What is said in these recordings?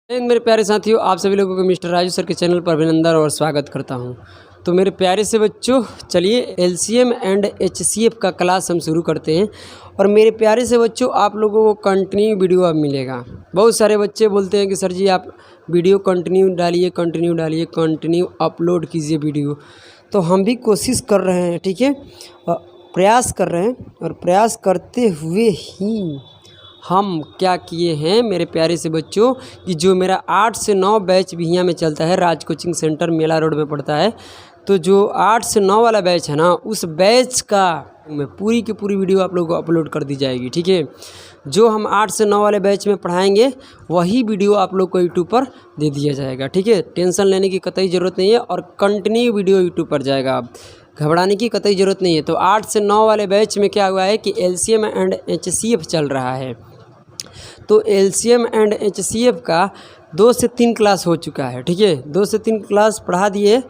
मेरे प्यारे साथियों, आप सभी लोगों को मिस्टर राजू सर के चैनल पर अभिनंदन और स्वागत करता हूं। तो मेरे प्यारे से बच्चों, चलिए एलसीएम एंड एचसीएफ का क्लास हम शुरू करते हैं। और मेरे प्यारे से बच्चों, आप लोगों को कंटिन्यू वीडियो अब मिलेगा। बहुत सारे बच्चे बोलते हैं कि सर जी आप वीडियो कंटिन्यू डालिए, कंटिन्यू अपलोड कीजिए वीडियो। तो हम भी कोशिश कर रहे हैं, ठीक है, प्रयास कर रहे हैं। और प्रयास करते हुए ही हम क्या किए हैं मेरे प्यारे से बच्चों, कि जो मेरा 8 से 9 बैच भिया में चलता है, राज कोचिंग सेंटर मेला रोड में पड़ता है। तो जो 8 से 9 वाला बैच है ना, उस बैच का मैं पूरी की पूरी वीडियो आप लोगों को अपलोड कर दी जाएगी, ठीक है। जो हम 8 से 9 वाले बैच में पढ़ाएंगे वही वीडियो आप लोग को यूट्यूब पर दे दिया जाएगा, ठीक है। टेंशन लेने की कतई ज़रूरत नहीं है और कंटिन्यू वीडियो यूट्यूब पर जाएगा। अब घबराने की कतई ज़रूरत नहीं है। तो 8 से 9 वाले बैच में क्या हुआ है कि एलसीएम एंड एचसीएफ चल रहा है। तो एलसीएम एंड एचसीएफ का 2 से 3 क्लास हो चुका है, ठीक है। 2 से 3 क्लास पढ़ा दिए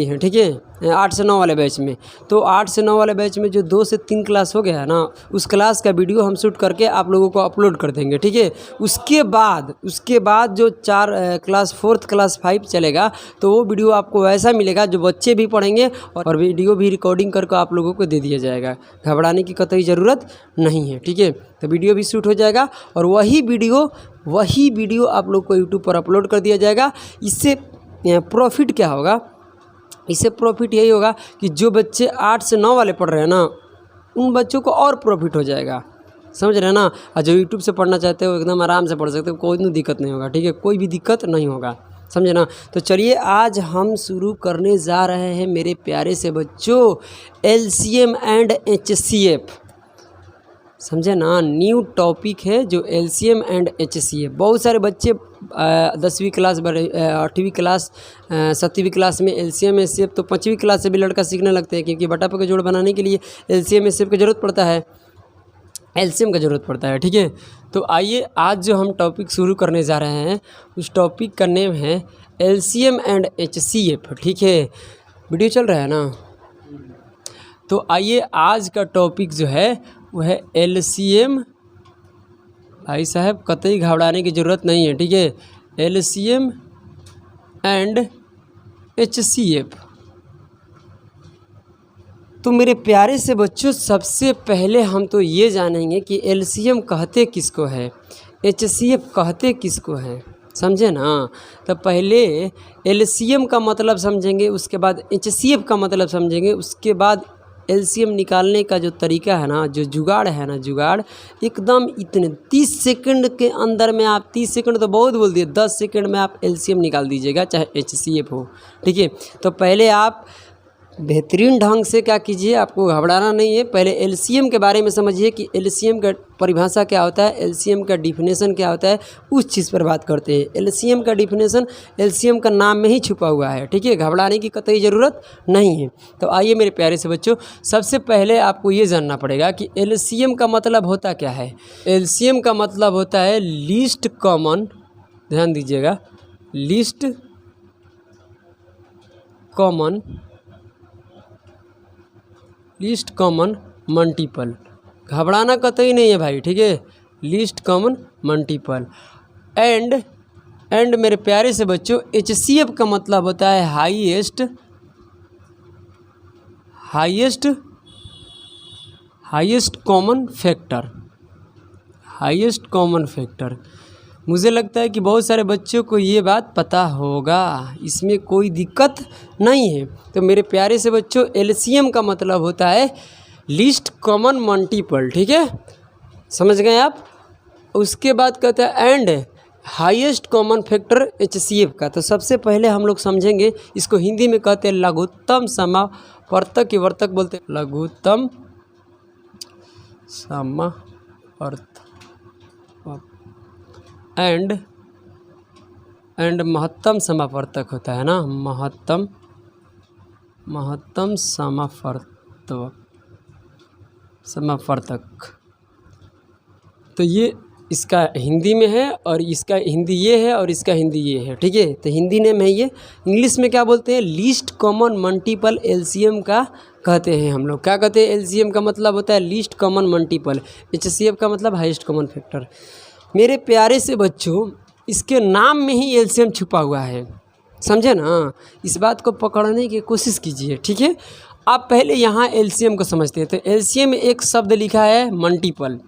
हैं, ठीक है, 8 से 9 वाले बैच में। तो 8 से 9 वाले बैच में जो 2 से 3 क्लास हो गया है ना, उस क्लास का वीडियो हम शूट करके आप लोगों को अपलोड कर देंगे, ठीक है। उसके बाद जो 4 क्लास 4th क्लास 5 चलेगा, तो वो वीडियो आपको वैसा मिलेगा जो बच्चे भी पढ़ेंगे और वीडियो भी रिकॉर्डिंग करके आप लोगों को दे दिया जाएगा। घबराने की कतई ज़रूरत नहीं है, ठीक है। तो वीडियो भी शूट हो जाएगा और वही वीडियो आप लोग को यूट्यूब पर अपलोड कर दिया जाएगा। इससे प्रॉफिट क्या होगा? इससे प्रॉफिट यही होगा कि जो बच्चे 8 से 9 वाले पढ़ रहे हैं ना, उन बच्चों को और प्रॉफिट हो जाएगा, समझ रहे हैं ना। और जो यूट्यूब से पढ़ना चाहते हो एकदम आराम से पढ़ सकते हो, कोई दिक्कत नहीं होगा, ठीक है, कोई भी दिक्कत नहीं होगा, समझे ना। तो चलिए आज हम शुरू करने जा रहे हैं मेरे प्यारे से बच्चों, एलसीएम एंड एचसीएफ, समझे ना। न्यू टॉपिक है जो एलसीएम एंड एचसीएफ। बहुत सारे बच्चे 10वीं क्लास 8वीं क्लास 7वीं क्लास में एलसीएम एचसीएफ, तो 5वीं क्लास से भी लड़का सीखने लगते हैं, क्योंकि बटा का जोड़ बनाने के लिए एलसीएम एचसीएफ की ज़रूरत पड़ता है, एलसीएम का ज़रूरत पड़ता है, ठीक है। तो आइए आज जो हम टॉपिक शुरू करने जा रहे हैं, उस टॉपिक का नेम है एलसीएम एंड एचसीएफ, ठीक है। वीडियो चल रहा है ना। तो आइए आज का टॉपिक जो है वह है एलसीएम। भाई साहब कतई घबराने की ज़रूरत नहीं है, ठीक है। LCM and HCF. तो मेरे प्यारे से बच्चों, सबसे पहले हम तो ये जानेंगे कि एलसीएम कहते किसको है, एचसीएफ कहते किसको है, समझे ना। तो पहले एलसीएम का मतलब समझेंगे, उसके बाद एचसीएफ का मतलब समझेंगे, उसके बाद एलसीएम निकालने का जो तरीका है ना, जो जुगाड़ है ना, जुगाड़ एकदम इतने 30 सेकंड के अंदर में आप, 30 सेकंड तो बहुत बोल दिए, 10 सेकंड में आप एलसीएम निकाल दीजिएगा, चाहे एचसीएफ हो, ठीक है। तो पहले आप बेहतरीन ढंग से क्या कीजिए, आपको घबराना नहीं है, पहले एलसीएम के बारे में समझिए कि एलसीएम का परिभाषा क्या होता है, एलसीएम का डिफिनेशन क्या होता है, उस चीज़ पर बात करते हैं। एलसीएम का डिफिनेशन एलसीएम का नाम में ही छुपा हुआ है, ठीक है, घबराने की कतई ज़रूरत नहीं है। तो आइए मेरे प्यारे से बच्चों, सबसे पहले आपको ये जानना पड़ेगा कि एलसीएम का मतलब होता क्या है। एलसीएम का मतलब होता है लीस्ट कॉमन, ध्यान दीजिएगा, लीस्ट कॉमन मल्टीपल। घबराना कतई नहीं है भाई, ठीक है, लीस्ट कॉमन मल्टीपल। एंड मेरे प्यारे से बच्चों, एचसीएफ का मतलब होता है हाईएस्ट कॉमन फैक्टर। मुझे लगता है कि बहुत सारे बच्चों को ये बात पता होगा, इसमें कोई दिक्कत नहीं है। तो मेरे प्यारे से बच्चों, एलसीएम का मतलब होता है लीस्ट कॉमन मल्टीपल, ठीक है, समझ गए आप। उसके बाद कहते हैं and highest common factor HCF का। तो सबसे पहले हम लोग समझेंगे, इसको हिंदी में कहते हैं लघुत्तम समावर्तक, की वर्तक बोलते हैं लघुत्तम समावर्तक, एंड महत्तम समावर्तक होता है ना, महत्तम समावर्तक। तो ये इसका हिंदी में है और इसका हिंदी ये है और इसका हिंदी ये है, ठीक है। तो हिंदी नेम है ये, इंग्लिश में क्या बोलते हैं, लीस्ट कॉमन मल्टीपल एलसीएम का कहते हैं हम लोग। क्या कहते हैं, एलसीएम का मतलब होता है लीस्ट कॉमन मल्टीपल, एचसीएफ का मतलब हाईएस्ट कॉमन फैक्टर। मेरे प्यारे से बच्चों, इसके नाम में ही एलसीएम छुपा हुआ है, समझे ना। इस बात को पकड़ने की कोशिश कीजिए, ठीक है। आप पहले यहाँ एलसीएम को समझते हैं। तो एलसीएम में एक शब्द लिखा है मल्टीपल।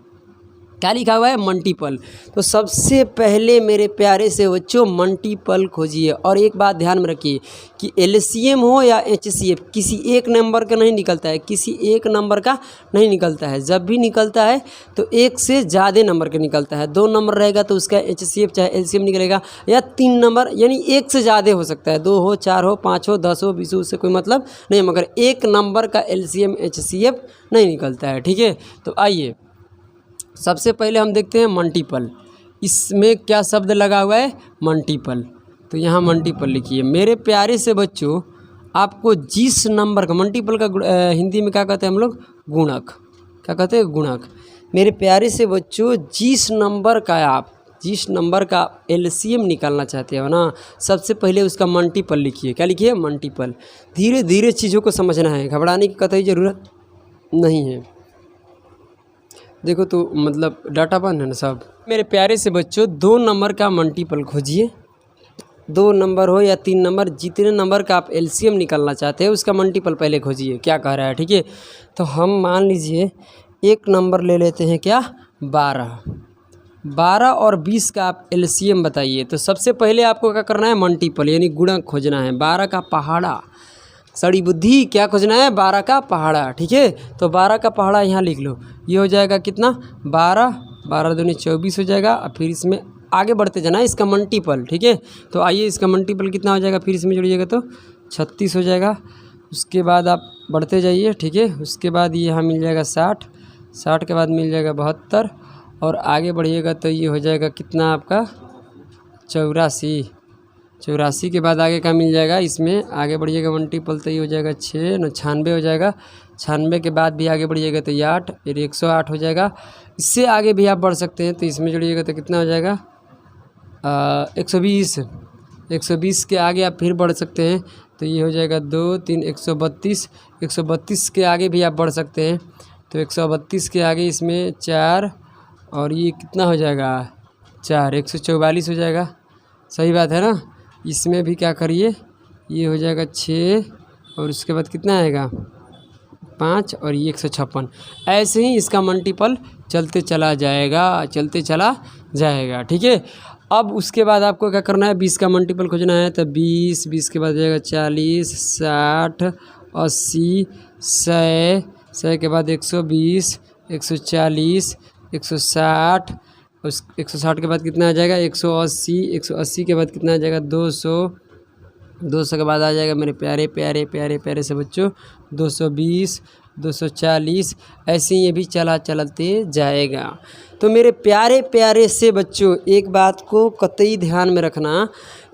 क्या लिखा हुआ है? मल्टीपल। तो सबसे पहले मेरे प्यारे से बच्चों मल्टीपल खोजिए। और एक बात ध्यान में रखिए कि एलसीएम हो या एचसीएफ किसी एक नंबर का नहीं निकलता है, किसी एक नंबर का नहीं निकलता है। जब भी निकलता है तो एक से ज़्यादा नंबर का निकलता है। 2 नंबर रहेगा तो उसका एचसीएफ चाहे एलसीएम निकलेगा, या 3 नंबर यानी एक से ज़्यादा हो सकता है, 2 हो, 4 हो, 5 हो, 10 हो, 20 हो, उससे कोई मतलब नहीं, मगर एक नंबर का एलसीएम एचसीएफ नहीं निकलता है, ठीक है। तो आइए सबसे पहले हम देखते हैं मल्टीपल। इसमें क्या शब्द लगा हुआ है? मल्टीपल। तो यहाँ मल्टीपल लिखिए। मेरे प्यारे से बच्चों आपको जिस नंबर का मल्टीपल का हिंदी में क्या कहते हैं हम लोग? गुणक। क्या कहते हैं? गुणक। मेरे प्यारे से बच्चों जिस नंबर का एलसीएम निकालना चाहते हो ना, सबसे पहले उसका मल्टीपल लिखिए। क्या लिखिए? मल्टीपल। धीरे धीरे चीज़ों को समझना है, घबराने की कतई ज़रूरत नहीं है। देखो तो मतलब डाटा बन है ना सब। मेरे प्यारे से बच्चों 2 नंबर का मल्टीपल खोजिए। 2 नंबर हो या 3 नंबर, जितने नंबर का आप एलसीएम निकालना चाहते हैं उसका मल्टीपल पहले खोजिए। क्या कह रहा है, ठीक है। तो हम मान लीजिए एक नंबर ले लेते हैं, क्या? 12। 12 और 20 का आप एलसीएम बताइए। तो सबसे पहले आपको क्या करना है? मल्टीपल यानी गुणक खोजना है। 12 का पहाड़ा, सड़ी बुद्धि, क्या खोजना है? 12 का पहाड़ा, ठीक है। तो 12 का पहाड़ा यहाँ लिख लो। ये हो जाएगा कितना? 12, 12 दूनी 24 हो जाएगा। और फिर इसमें आगे बढ़ते जाना है इसका मल्टीपल, ठीक है। तो आइए इसका मल्टीपल कितना हो जाएगा, फिर इसमें जोड़िएगा तो 36 हो जाएगा। उसके बाद आप बढ़ते जाइए, ठीक है। उसके बाद ये यहाँ मिल जाएगा 60, 60 के बाद मिल जाएगा 72, और आगे बढ़िएगा तो ये हो जाएगा कितना आपका? 84। 84 के बाद आगे का मिल जाएगा, इसमें आगे बढ़िएगा मल्टीपल तो ये हो जाएगा 6, 96 हो जाएगा। 96 के बाद भी आगे बढ़िएगा तो ये 8, फिर 108 हो जाएगा। इससे आगे भी आप बढ़ सकते हैं, तो इसमें जोड़िएगा तो कितना हो जाएगा? 120। 120 के आगे आप फिर बढ़ सकते हैं, तो ये हो जाएगा 2, 3, 132। 132 के आगे भी आप बढ़ सकते हैं, तो 132 के आगे इसमें 4, और ये कितना हो जाएगा? 4, 144 हो जाएगा। सही बात है ना। इसमें भी क्या करिए, ये हो जाएगा 6, और उसके बाद कितना आएगा? 5, और ये 156। ऐसे ही इसका मल्टीपल चलते चला जाएगा, ठीक है। अब उसके बाद आपको क्या करना है? 20 का मल्टीपल खोजना है। तो 20, 20 के बाद हो जाएगा 40, 60, 80, 100, 100 के बाद 120, 140, 160, उस 160 के बाद कितना आ जाएगा? 180, 180 के बाद कितना आ जाएगा? 200, 200 के बाद आ जाएगा मेरे प्यारे प्यारे प्यारे प्यारे से बच्चों 220, 240। ऐसे ये भी चलते जाएगा। तो मेरे प्यारे प्यारे से बच्चों एक बात को कतई ध्यान में रखना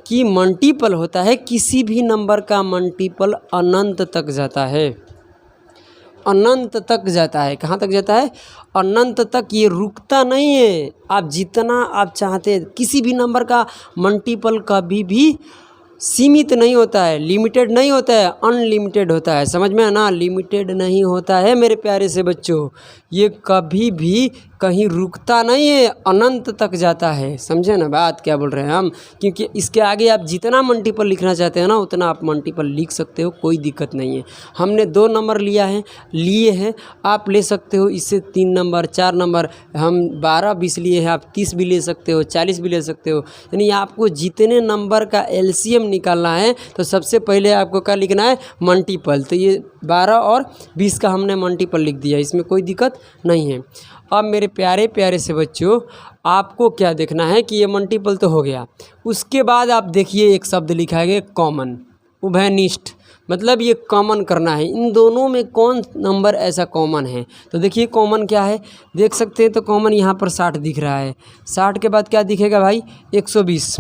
कि मल्टीपल होता है, किसी भी नंबर का मल्टीपल अनंत तक जाता है। अनंत तक जाता है। कहाँ तक जाता है? अनंत तक। ये रुकता नहीं है। आप जितना आप चाहते हैं, किसी भी नंबर का मल्टीपल कभी भी सीमित नहीं होता है, लिमिटेड नहीं होता है, अनलिमिटेड होता है। समझ में है ना? लिमिटेड नहीं होता है मेरे प्यारे से बच्चों। ये कभी भी कहीं रुकता नहीं है, अनंत तक जाता है। समझे ना बात क्या बोल रहे हैं हम? क्योंकि इसके आगे आप जितना मल्टीपल लिखना चाहते हैं ना, उतना आप मल्टीपल लिख सकते हो, कोई दिक्कत नहीं है। हमने 2 नंबर लिए हैं, आप ले सकते हो इससे 3 नंबर, 4 नंबर। हम 12, 20 लिए हैं, आप 30 भी ले सकते हो, 40 भी ले सकते हो। यानी आपको जितने नंबर का एलसीएम निकालना है तो सबसे पहले आपको क्या लिखना है? मल्टीपल। तो ये 12 और 20 का हमने मल्टीपल लिख दिया, इसमें कोई दिक्कत नहीं है। अब मेरे प्यारे प्यारे से बच्चों आपको क्या देखना है कि ये मल्टीपल तो हो गया। उसके बाद आप देखिए एक शब्द लिखा है कॉमन, उभयनिष्ठ, मतलब ये कॉमन करना है। इन दोनों में कौन नंबर ऐसा कॉमन है? तो देखिए कॉमन क्या है, देख सकते हैं। तो कॉमन यहाँ पर 60 दिख रहा है। 60 के बाद क्या दिखेगा भाई? 120।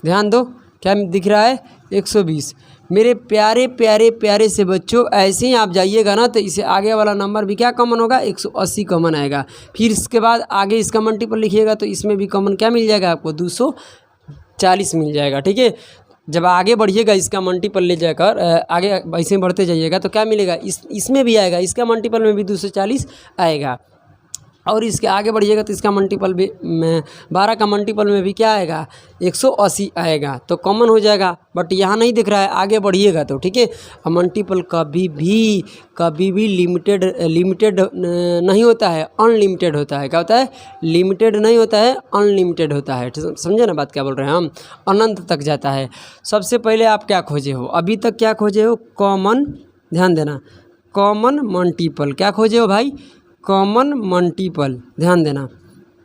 ध्यान दो क्या दिख रहा है? 120। मेरे प्यारे प्यारे प्यारे से बच्चों ऐसे ही आप जाइएगा ना, तो इसे आगे वाला नंबर भी क्या कॉमन होगा? 180 कॉमन आएगा। फिर इसके बाद आगे इसका मल्टीपल लिखिएगा तो इसमें भी कॉमन क्या मिल जाएगा आपको? 240 मिल जाएगा, ठीक है। जब आगे बढ़िएगा इसका मल्टीपल ले जाकर आगे ऐसे बढ़ते जाइएगा तो क्या मिलेगा? इसमें भी आएगा, इसका मल्टीपल में भी 240 आएगा। और इसके आगे बढ़िएगा तो इसका मल्टीपल भी 12 का मल्टीपल में भी क्या आएगा 180 आएगा, तो कॉमन हो जाएगा। बट यहाँ नहीं दिख रहा है, आगे बढ़िएगा तो ठीक है। अब मल्टीपल कभी भी लिमिटेड नहीं होता है, अनलिमिटेड होता है। क्या होता है? लिमिटेड नहीं होता है, अनलिमिटेड होता है। समझे ना बात क्या बोल रहे हैं हम? अनंत तक जाता है। सबसे पहले आप क्या खोजे हो? अभी तक क्या खोजे हो? कॉमन, ध्यान देना, कॉमन मल्टीपल। क्या खोजे हो भाई? Common multiple. ध्यान देना,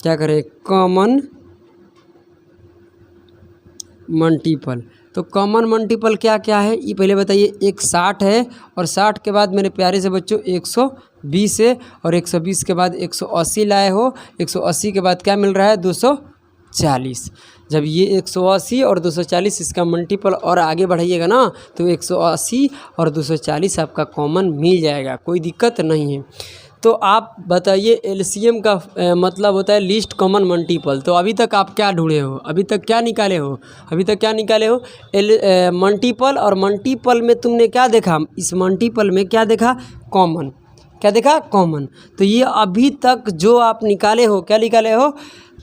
क्या करें? Common multiple. तो कॉमन मल्टीपल क्या क्या है ये पहले बताइए। एक 60 है और 60 के बाद मेरे प्यारे से बच्चों 120 है और 120 के बाद 180 लाए हो। 180 के बाद क्या मिल रहा है? 240। जब ये 180 और 240 इसका मल्टीपल और आगे बढ़ाइएगा ना तो 180 और 240 आपका कॉमन मिल जाएगा, कोई दिक्कत नहीं है। तो आप बताइए एलसीएम का मतलब होता है लीस्ट कॉमन मल्टीपल। तो अभी तक आप क्या ढूंढे हो? अभी तक क्या निकाले हो? मल्टीपल। और मल्टीपल में तुमने क्या देखा? इस मल्टीपल में क्या देखा? कॉमन। क्या देखा? कॉमन। तो ये अभी तक जो आप निकाले हो, क्या निकाले हो?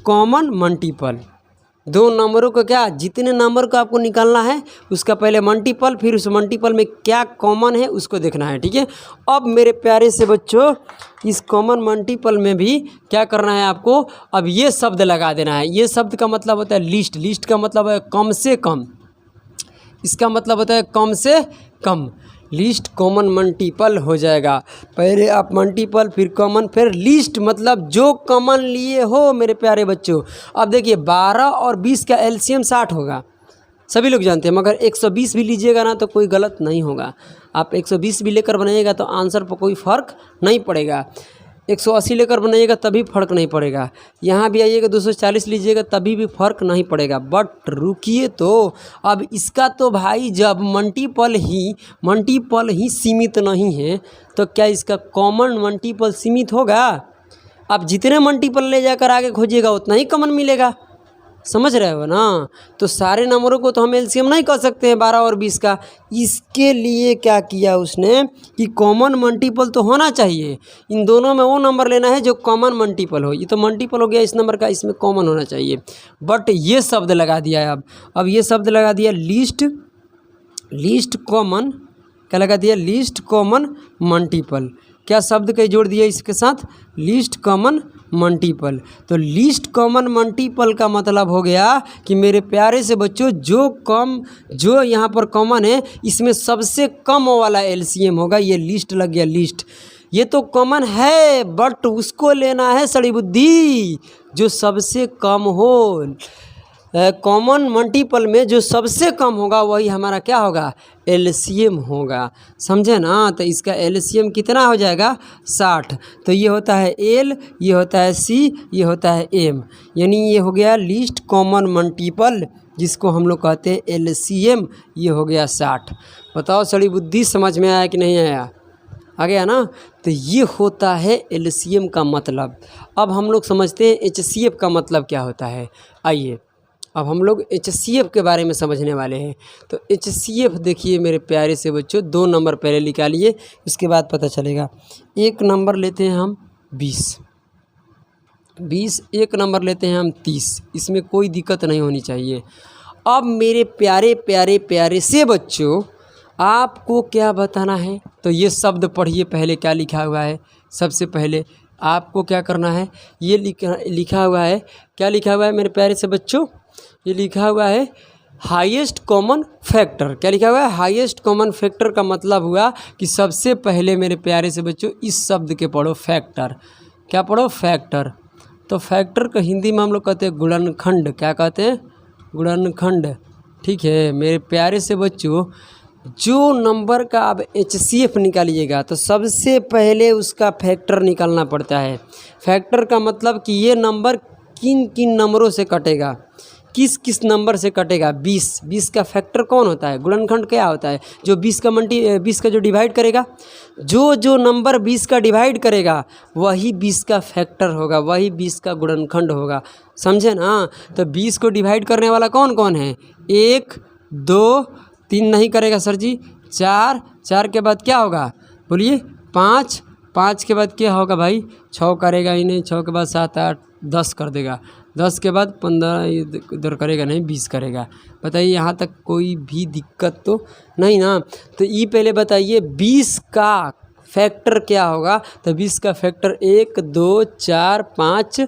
Common multiple. दो नंबरों को क्या, जितने नंबर को आपको निकालना है उसका पहले मल्टीपल, फिर उस मल्टीपल में क्या कॉमन है उसको देखना है, ठीक है। अब मेरे प्यारे से बच्चों इस कॉमन मल्टीपल में भी क्या करना है आपको? अब ये शब्द लगा देना है। ये शब्द का मतलब होता है लिस्ट। लिस्ट का मतलब है कम से कम। इसका मतलब होता है कम से कम। लिस्ट कॉमन मल्टीपल हो जाएगा। पहले आप मल्टीपल, फिर कॉमन, फिर लिस्ट, मतलब जो कॉमन लिए हो मेरे प्यारे बच्चों। अब देखिए 12 और 20 का एलसीएम 60 होगा, सभी लोग जानते हैं। मगर 120 भी लीजिएगा ना तो कोई गलत नहीं होगा। आप 120 भी लेकर बनाइएगा तो आंसर पर कोई फ़र्क नहीं पड़ेगा। 180 लेकर बनाइएगा तभी फ़र्क नहीं पड़ेगा। यहाँ भी आइएगा 240 लीजिएगा तभी भी फ़र्क नहीं पड़ेगा। बट रुकिए तो, अब इसका तो भाई जब मल्टीपल ही सीमित नहीं है तो क्या इसका कॉमन मल्टीपल सीमित होगा? अब जितने मल्टीपल ले जाकर आगे खोजिएगा उतना ही कॉमन मिलेगा। समझ रहे हो ना? तो सारे नंबरों को तो हम एलसीएम नहीं कर सकते हैं 12 और 20 का। इसके लिए क्या किया उसने कि कॉमन मल्टीपल तो होना चाहिए। इन दोनों में वो नंबर लेना है जो कॉमन मल्टीपल हो। ये तो मल्टीपल हो गया इस नंबर का, इसमें कॉमन होना चाहिए। बट ये शब्द लगा दिया है। अब ये शब्द लगा दिया लिस्ट कॉमन। क्या लगा दिया? List common multiple. क्या शब्द का जोड़ दिया इसके साथ? List common multiple. तो लिस्ट कॉमन मल्टीपल का मतलब हो गया कि मेरे प्यारे से बच्चों जो यहाँ पर कॉमन है इसमें सबसे कम वाला एलसीएम होगा। ये लिस्ट लग गया, लिस्ट। ये तो कॉमन है बट उसको लेना है सड़ी बुद्धि, जो सबसे कम हो। कॉमन मल्टीपल में जो सबसे कम होगा वही हमारा क्या होगा? एलसीएम होगा। समझे ना? तो इसका एलसीएम कितना हो जाएगा? 60। तो ये होता है एल, ये होता है सी, ये होता है एम, यानी ये हो गया लिस्ट कॉमन मल्टीपल, जिसको हम लोग कहते हैं एलसीएम। ये हो गया 60। बताओ सड़ी बुद्धि समझ में आया कि नहीं आया? आ गया ना? तो ये होता है एलसीएम का मतलब। अब हम लोग समझते हैं एचसीएफ का मतलब क्या होता है। आइए अब हम लोग एचसीएफ के बारे में समझने वाले हैं। तो एचसीएफ देखिए मेरे प्यारे से बच्चों, 2 नंबर पहले निकालिए, उसके बाद पता चलेगा। एक नंबर लेते हैं हम 20, एक नंबर लेते हैं हम 30। इसमें कोई दिक्कत नहीं होनी चाहिए। अब मेरे प्यारे प्यारे प्यारे से बच्चों आपको क्या बताना है? तो ये शब्द पढ़िए पहले क्या लिखा हुआ है। सबसे पहले आपको क्या करना है? ये लिखा हुआ है, क्या लिखा हुआ है मेरे प्यारे से बच्चों? ये लिखा हुआ है हाईएस्ट कॉमन फैक्टर। क्या लिखा हुआ है? हाईएस्ट कॉमन फैक्टर का मतलब हुआ कि सबसे पहले मेरे प्यारे से बच्चों इस शब्द के पढ़ो फैक्टर। क्या पढ़ो? फैक्टर। तो फैक्टर को हिंदी में हम लोग कहते हैं गुणनखंड। क्या कहते हैं? गुणनखंड। ठीक है मेरे प्यारे से बच्चों, जो नंबर का आप एचसीएफ निकालिएगा तो सबसे पहले उसका फैक्टर निकालना पड़ता है। फैक्टर का मतलब कि ये नंबर किन किन नंबरों से कटेगा, किस किस नंबर से कटेगा। 20 का फैक्टर कौन होता है? गुणनखंड क्या होता है? जो 20 का जो डिवाइड करेगा, जो नंबर 20 का डिवाइड करेगा वही 20 का फैक्टर होगा, वही 20 का गुणनखंड होगा। समझे ना? तो 20 को डिवाइड करने वाला कौन कौन है? 1, 2, 3 नहीं करेगा सर जी, 4 के बाद क्या होगा? बोलिए 5, 5 के बाद क्या होगा भाई, 6 करेगा ही नहीं, 6 के बाद 7 8 10 कर देगा, 10 के बाद 15 इधर करेगा नहीं, 20 करेगा। बताइए यहाँ तक कोई भी दिक्कत तो नहीं ना। तो ये पहले बताइए 20 का फैक्टर क्या होगा। तो 20 का फैक्टर 1 2 4 5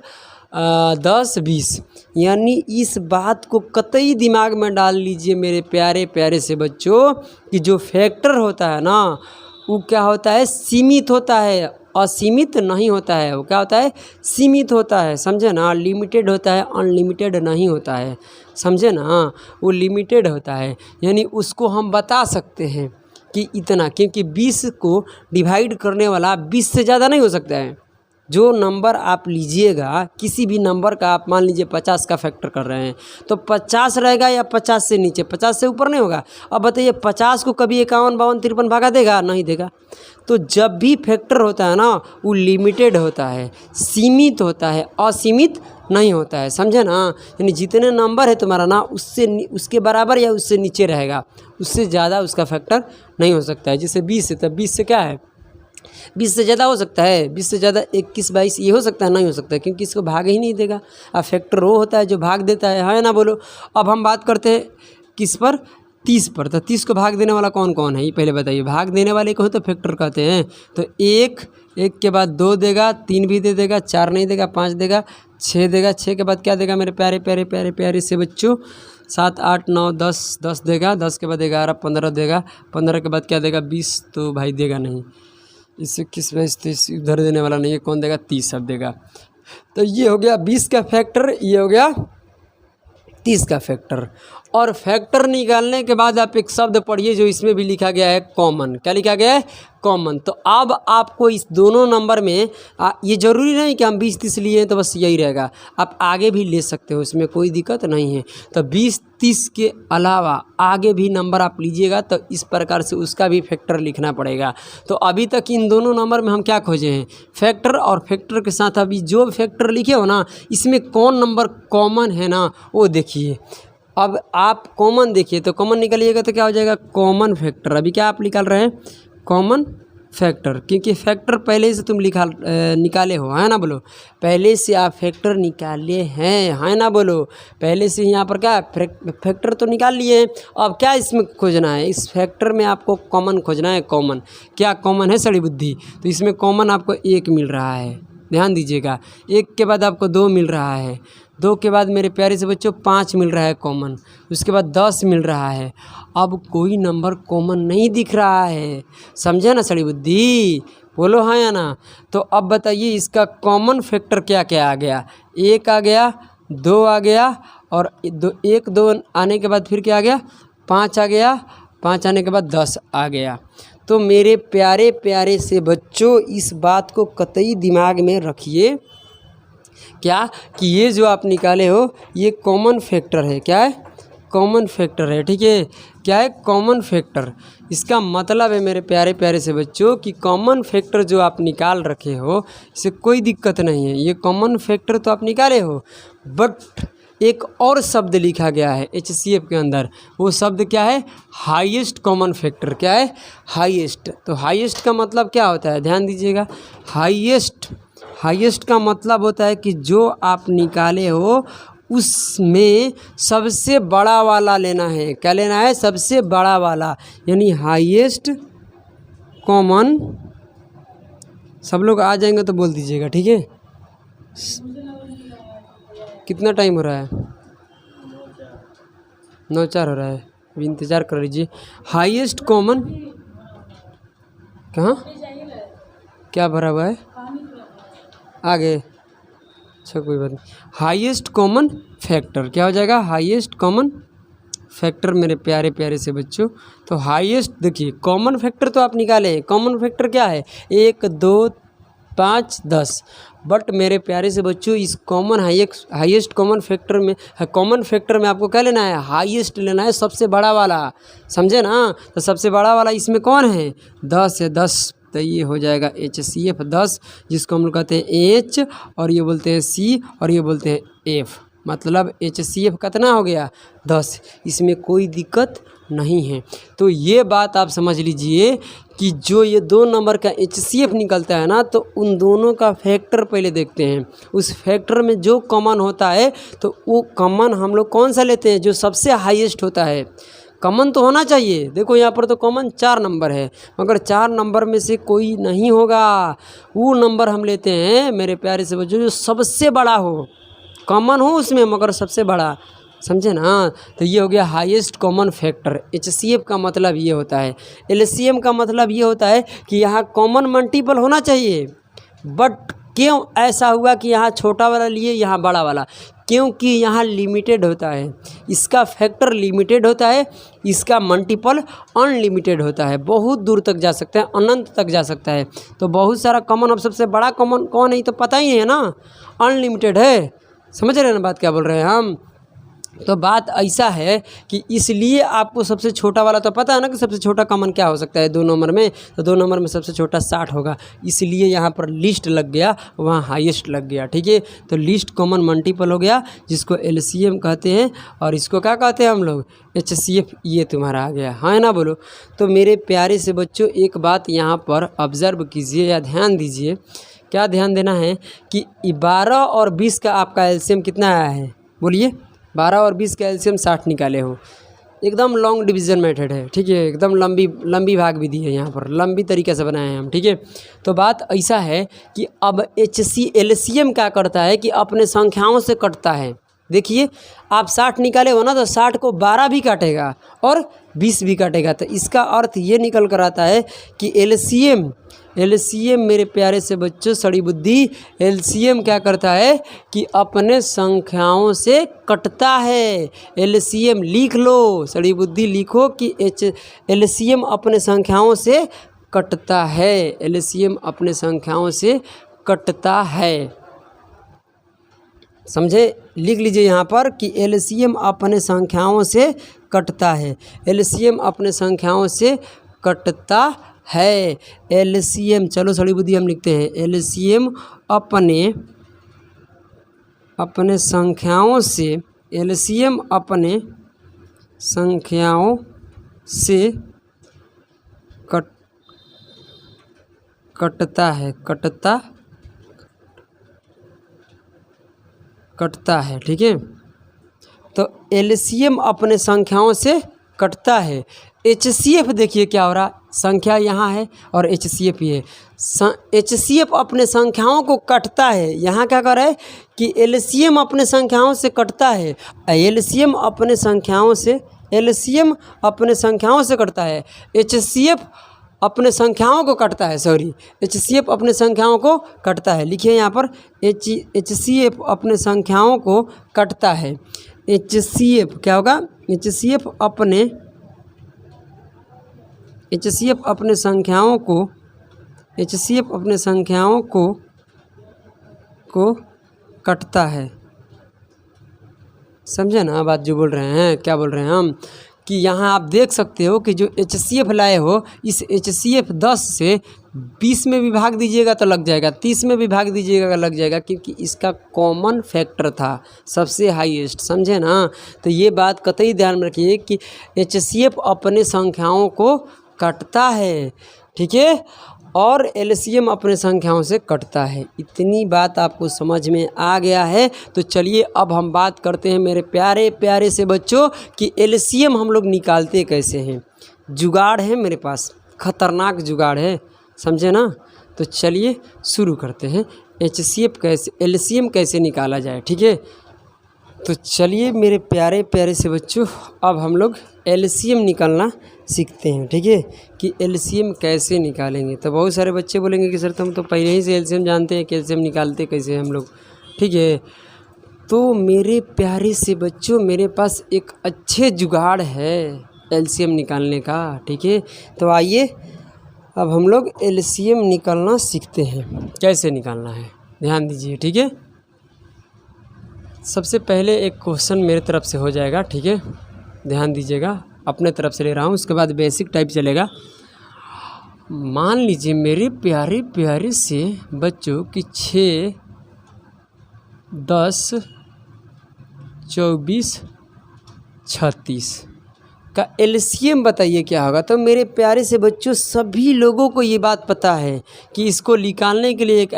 10 20, यानी इस बात को कतई दिमाग में डाल लीजिए मेरे प्यारे प्यारे से बच्चों कि जो फैक्टर होता है ना वो क्या होता है, सीमित होता है, असीमित नहीं होता है। वो क्या होता है, सीमित होता है, समझे ना। लिमिटेड होता है, अनलिमिटेड नहीं होता है, समझे ना। वो लिमिटेड होता है, यानी उसको हम बता सकते हैं कि इतना, क्योंकि 20 को डिवाइड करने वाला 20 से ज़्यादा नहीं हो सकता है। जो नंबर आप लीजिएगा, किसी भी नंबर का आप मान लीजिए 50 का फैक्टर कर रहे हैं तो 50 रहेगा या 50 से नीचे, 50 से ऊपर नहीं होगा। अब बताइए 50 को कभी 51 52 53 भागा देगा, नहीं देगा। तो जब भी फैक्टर होता है ना वो लिमिटेड होता है, सीमित होता है, असीमित नहीं होता है, समझे ना। यानी जितने नंबर है तुम्हारा ना उससे उसके बराबर या उससे नीचे रहेगा, उससे ज़्यादा उसका फैक्टर नहीं हो सकता है। जैसे 20 है तो 20 से क्या है, 20 से ज़्यादा हो सकता है, 20 से ज़्यादा 21 22 ये हो सकता है, नहीं हो सकता है, क्योंकि इसको भाग ही नहीं देगा। अब फैक्टर वो होता है जो भाग देता है ना, बोलो। अब हम बात करते हैं किस पर, 30 पर। तो 30 को भाग देने वाला कौन कौन है ये पहले बताइए। भाग देने वाले को तो फैक्टर कहते हैं। तो 1 के बाद 2 देगा, 3 भी दे देगा, 4 नहीं देगा, 5 देगा, 6 देगा, 6 के बाद क्या देगा मेरे प्यारे प्यारे प्यारे प्यारे से बच्चों, 7 8 9 10 10 देगा, 10 के बाद 11 15 देगा, 15 के बाद क्या देगा 20, तो भाई देगा नहीं। इससे 21 22 23 उधर देने वाला नहीं है, कौन देगा 30 अब देगा। तो ये हो गया 20 का फैक्टर, ये हो गया 30 का फैक्टर। और फैक्टर निकालने के बाद आप एक शब्द पढ़िए जो इसमें भी लिखा गया है, कॉमन। क्या लिखा गया है, कॉमन। तो अब आपको इस दोनों नंबर में ये ज़रूरी नहीं कि हम 20 30 लिए हैं तो बस यही रहेगा, आप आगे भी ले सकते हो, इसमें कोई दिक्कत नहीं है। तो 20 30 के अलावा आगे भी नंबर आप लीजिएगा तो इस प्रकार से उसका भी फैक्टर लिखना पड़ेगा। तो अभी तक इन दोनों नंबर में हम क्या खोजे हैं, फैक्टर, और फैक्टर के साथ अभी जो फैक्टर लिखे हो ना इसमें कौन नंबर कॉमन है ना वो देखिए। अब आप कॉमन देखिए तो कॉमन निकालिएगा तो क्या हो जाएगा, कॉमन फैक्टर। अभी क्या आप निकाल रहे हैं, कॉमन फैक्टर, क्योंकि फैक्टर पहले से तुम निकाले हो, है ना, बोलो। पहले से आप फैक्टर निकाले हैं, है ना, बोलो। पहले से यहाँ पर क्या फैक्टर तो निकाल लिए हैं। अब क्या इसमें खोजना है, इस फैक्टर में आपको कॉमन खोजना है। कॉमन क्या, कॉमन है सड़ी बुद्धि। तो इसमें कॉमन आपको 1 मिल रहा है, ध्यान दीजिएगा। 1 के बाद आपको 2 मिल रहा है, 2 के बाद मेरे प्यारे से बच्चों 5 मिल रहा है कॉमन, उसके बाद 10 मिल रहा है। अब कोई नंबर कॉमन नहीं दिख रहा है, समझे ना सड़ी बुद्धि, बोलो हाँ या ना। तो अब बताइए इसका कॉमन फैक्टर क्या क्या आ गया, 1 आ गया, 2 आ गया, और 1 2 आने के बाद फिर क्या आ गया, 5 आ गया, 5 आने के बाद 10 आ गया। तो मेरे प्यारे प्यारे से बच्चों इस बात को कतई दिमाग में रखिए क्या, कि ये जो आप निकाले हो ये कॉमन फैक्टर है। क्या है, कॉमन फैक्टर है, ठीक है। क्या है, कॉमन फैक्टर। इसका मतलब है मेरे प्यारे प्यारे से बच्चों कि कॉमन फैक्टर जो आप निकाल रखे हो इससे कोई दिक्कत नहीं है, ये कॉमन फैक्टर तो आप निकाले हो, बट एक और शब्द लिखा गया है HCF के अंदर। वो शब्द क्या है, हाईएस्ट कॉमन फैक्टर। क्या है, हाईएस्ट। तो हाईएस्ट का मतलब क्या होता है, ध्यान दीजिएगा। हाईएस्ट का मतलब होता है कि जो आप निकाले हो उसमें सबसे बड़ा वाला लेना है। क्या लेना है, सबसे बड़ा वाला, यानी हाईएस्ट कॉमन। सब लोग आ जाएंगे तो बोल दीजिएगा, ठीक है। कितना टाइम हो रहा है, 9:04 हो रहा है, अभी इंतज़ार कर लीजिए। हाईएस्ट कॉमन कहाँ, क्या भरा हुआ है आगे, अच्छा कोई बात नहीं। हाईएस्ट कॉमन फैक्टर क्या हो जाएगा, हाईएस्ट कॉमन फैक्टर मेरे प्यारे प्यारे से बच्चों। तो हाईएस्ट देखिए, कॉमन फैक्टर तो आप निकाले हैं। कॉमन फैक्टर क्या है, 1 2 5 10, बट मेरे प्यारे से बच्चों इस कॉमन हाईएस्ट कॉमन फैक्टर में आपको क्या लेना है, हाईएस्ट लेना है, सबसे बड़ा वाला, समझे ना। तो सबसे बड़ा वाला इसमें कौन है, 10 है, 10। तो ये हो जाएगा HCF 10, जिसको हम लोग कहते हैं H और ये बोलते हैं C और ये बोलते हैं F। मतलब HCF कितना हो गया 10, इसमें कोई दिक्कत नहीं है। तो ये बात आप समझ लीजिए कि जो ये 2 नंबर का HCF निकलता है ना, तो उन दोनों का फैक्टर पहले देखते हैं। उस फैक्टर में जो कॉमन होता है तो वो कॉमन हम लोग कौन सा लेते हैं, जो सबसे हाईएस्ट होता है। कॉमन तो होना चाहिए, देखो यहाँ पर तो कॉमन 4 नंबर है, मगर 4 नंबर में से कोई नहीं होगा। वो नंबर हम लेते हैं मेरे प्यारे से बच्चों जो सबसे बड़ा हो, कॉमन हो उसमें मगर सबसे बड़ा, समझे ना। तो ये हो गया हाईएस्ट कॉमन फैक्टर। HCF का मतलब ये होता है। LCM का मतलब ये होता है कि यहाँ कॉमन मल्टीपल होना चाहिए, बट क्यों ऐसा हुआ कि यहाँ छोटा वाला लिए यहाँ बड़ा वाला, क्योंकि यहाँ लिमिटेड होता है, इसका फैक्टर लिमिटेड होता है, इसका मल्टीपल अनलिमिटेड होता है, बहुत दूर तक जा सकता है, अनंत तक जा सकता है। तो बहुत सारा कॉमन, अब सबसे बड़ा कॉमन कौन है तो पता ही है ना, अनलिमिटेड है। समझ रहे हैं ना बात क्या बोल रहे हैं हम। तो बात ऐसा है कि इसलिए आपको सबसे छोटा वाला तो पता है ना कि सबसे छोटा कॉमन क्या हो सकता है 2 नंबर में, तो 2 नंबर में सबसे छोटा 60 होगा, इसलिए यहाँ पर लिस्ट लग गया, वहाँ हाईएस्ट लग गया। ठीक है, तो लिस्ट कॉमन मल्टीपल हो गया, जिसको LCM कहते हैं, और इसको क्या कहते हैं हम लोग HCF। ये तुम्हारा आ गया, हाँ है ना, बोलो। तो मेरे प्यारे से बच्चों एक बात यहाँ पर ऑब्ज़र्व कीजिए या ध्यान दीजिए। क्या ध्यान देना है कि 12 और 20 का आपका LCM कितना आया है, बोलिए। 12 और 20 का LCM 60 निकाले हो, एकदम लॉन्ग डिवीज़न मेथड है। ठीक है, एकदम लंबी भाग विधि है, यहाँ पर लंबी तरीके से बनाए हैं हम। ठीक है, तो बात ऐसा है कि अब LCM क्या करता है कि अपने संख्याओं से कटता है। देखिए आप 60 निकाले हो ना, तो 60 को 12 भी काटेगा और 20 भी काटेगा, तो इसका अर्थ ये निकल कर आता है कि LCM मेरे प्यारे से बच्चों सड़ी बुद्धि, LCM क्या करता है कि अपने संख्याओं से कटता है। LCM लिख लो, सड़ी बुद्धि लिखो कि LCM अपने संख्याओं से कटता है। LCM अपने संख्याओं से कटता है, समझे, लिख लीजिए यहाँ पर कि LCM अपने संख्याओं से कटता है। LCM अपने संख्याओं से कटता है। LCM, चलो सड़ी बुद्धि हम लिखते हैं, LCM अपने संख्याओं से, LCM अपने संख्याओं से कटता है। ठीक है, तो LCM अपने संख्याओं से कटता है। HCF देखिए क्या हो रहा, संख्या यहाँ है और HCF ये है। HCF अपने संख्याओं को कटता है, यहाँ क्या कर रहा है कि LCM अपने संख्याओं से कटता है। LCM अपने संख्याओं से कटता है, HCF अपने संख्याओं को कटता है, HCF अपने संख्याओं को कटता है। लिखिए यहाँ पर HCF अपने संख्याओं को कटता है। HCF क्या होगा, HCF अपने संख्याओं को कटता है। समझे ना बात जो बोल रहे हैं, क्या बोल रहे हैं हम, कि यहाँ आप देख सकते हो कि जो HCF लाए हो, इस HCF 10 से 20 में भी भाग दीजिएगा तो लग जाएगा, 30 में भी भाग दीजिएगा लग जाएगा, क्योंकि इसका कॉमन फैक्टर था सबसे हाईएस्ट। समझे ना, तो ये बात कतई ध्यान में रखिए कि HCF अपने संख्याओं को कटता है। ठीक है, और LCM अपने संख्याओं से कटता है। इतनी बात आपको समझ में आ गया है। तो चलिए अब हम बात करते हैं मेरे प्यारे प्यारे से बच्चों कि LCM हम लोग निकालते कैसे हैं। जुगाड़ है मेरे पास, ख़तरनाक जुगाड़ है, समझे ना। तो चलिए शुरू करते हैं, LCM कैसे निकाला जाए। ठीक है, तो चलिए मेरे प्यारे प्यारे से बच्चों अब हम लोग LCM निकालना सीखते हैं। ठीक है, कि LCM कैसे निकालेंगे। तो बहुत सारे बच्चे बोलेंगे कि सर हम तो पहले ही से LCM जानते हैं कि LCM निकालते कैसे हम लोग। ठीक है, तो मेरे प्यारे से बच्चों मेरे पास एक अच्छे जुगाड़ है LCM निकालने का। ठीक है, तो आइए अब हम लोग LCM निकालना सीखते हैं, कैसे निकालना है, ध्यान दीजिए। ठीक है, सबसे पहले एक क्वेश्चन मेरे तरफ से हो जाएगा। ठीक है, ध्यान दीजिएगा, अपने तरफ से ले रहा हूँ, उसके बाद बेसिक टाइप चलेगा। मान लीजिए मेरे प्यारे प्यारे से बच्चों कि 6, 10, 24 36 का एलसीएम बताइए क्या होगा। तो मेरे प्यारे से बच्चों, सभी लोगों को ये बात पता है कि इसको निकालने के लिए एक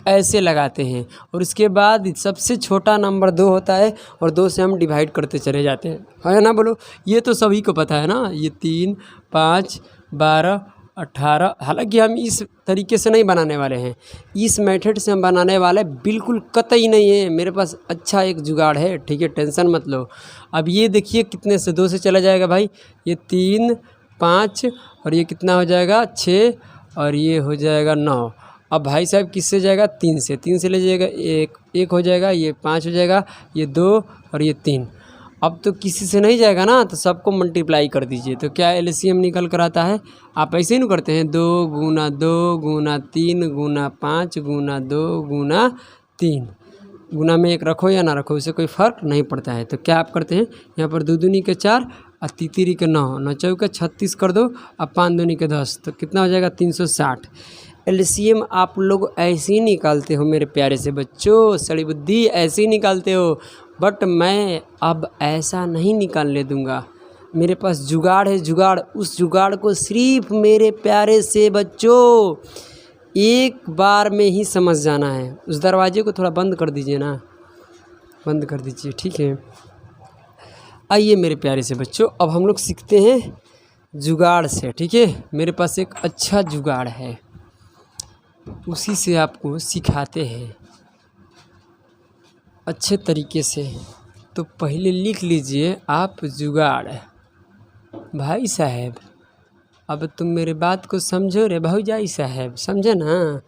ऐसे लगाते हैं और उसके बाद सबसे छोटा नंबर 2 होता है और 2 से हम डिवाइड करते चले जाते हैं, है ना। बोलो, ये तो सभी को पता है ना। ये 3 5 12 18, हालांकि हम इस तरीके से नहीं बनाने वाले हैं, इस मेथड से हम बनाने वाले बिल्कुल कतई नहीं है। मेरे पास अच्छा एक जुगाड़ है, ठीक है, टेंशन मत लो। अब ये देखिए कितने से 2 से चला जाएगा भाई, ये 3 5 और ये कितना हो जाएगा 6 और ये हो जाएगा 9। अब भाई साहब किससे जाएगा, 3 से ले जाएगा, एक हो जाएगा, ये 5 हो जाएगा, ये 2 और ये 3। अब तो किसी से नहीं जाएगा ना, तो सबको मल्टीप्लाई कर दीजिए। तो क्या एलसीएम निकल कर आता है। आप ऐसे ही नहीं करते हैं, 2 गुना 2 गुना 3 गुना 5 गुना 2 गुना 3, गुना में 1 रखो या ना रखो, उससे कोई फ़र्क नहीं पड़ता है। तो क्या आप करते हैं, यहाँ पर 2 दूनी के 4 और तीतीरी के 9, 9 चौका 36 कर दो, अब 5 दूनी के 10, तो कितना हो जाएगा 360। एलसीएम आप लोग ऐसे ही निकालते हो मेरे प्यारे से बच्चों, सड़ी बुद्धि ऐसे ही निकालते हो, बट मैं अब ऐसा नहीं निकालने दूंगा। मेरे पास जुगाड़ है, जुगाड़। उस जुगाड़ को सिर्फ मेरे प्यारे से बच्चों एक बार में ही समझ जाना है। उस दरवाजे को थोड़ा बंद कर दीजिए ना, बंद कर दीजिए, ठीक है। आइए मेरे प्यारे से बच्चों, अब हम लोग सीखते हैं जुगाड़ से, ठीक है। मेरे पास एक अच्छा जुगाड़ है, उसी से आपको सिखाते हैं अच्छे तरीके से। तो पहले लिख लीजिए आप जुगाड़। भाई साहब, अब तुम मेरे बात को समझो रे भौजाई साहब, समझे ना।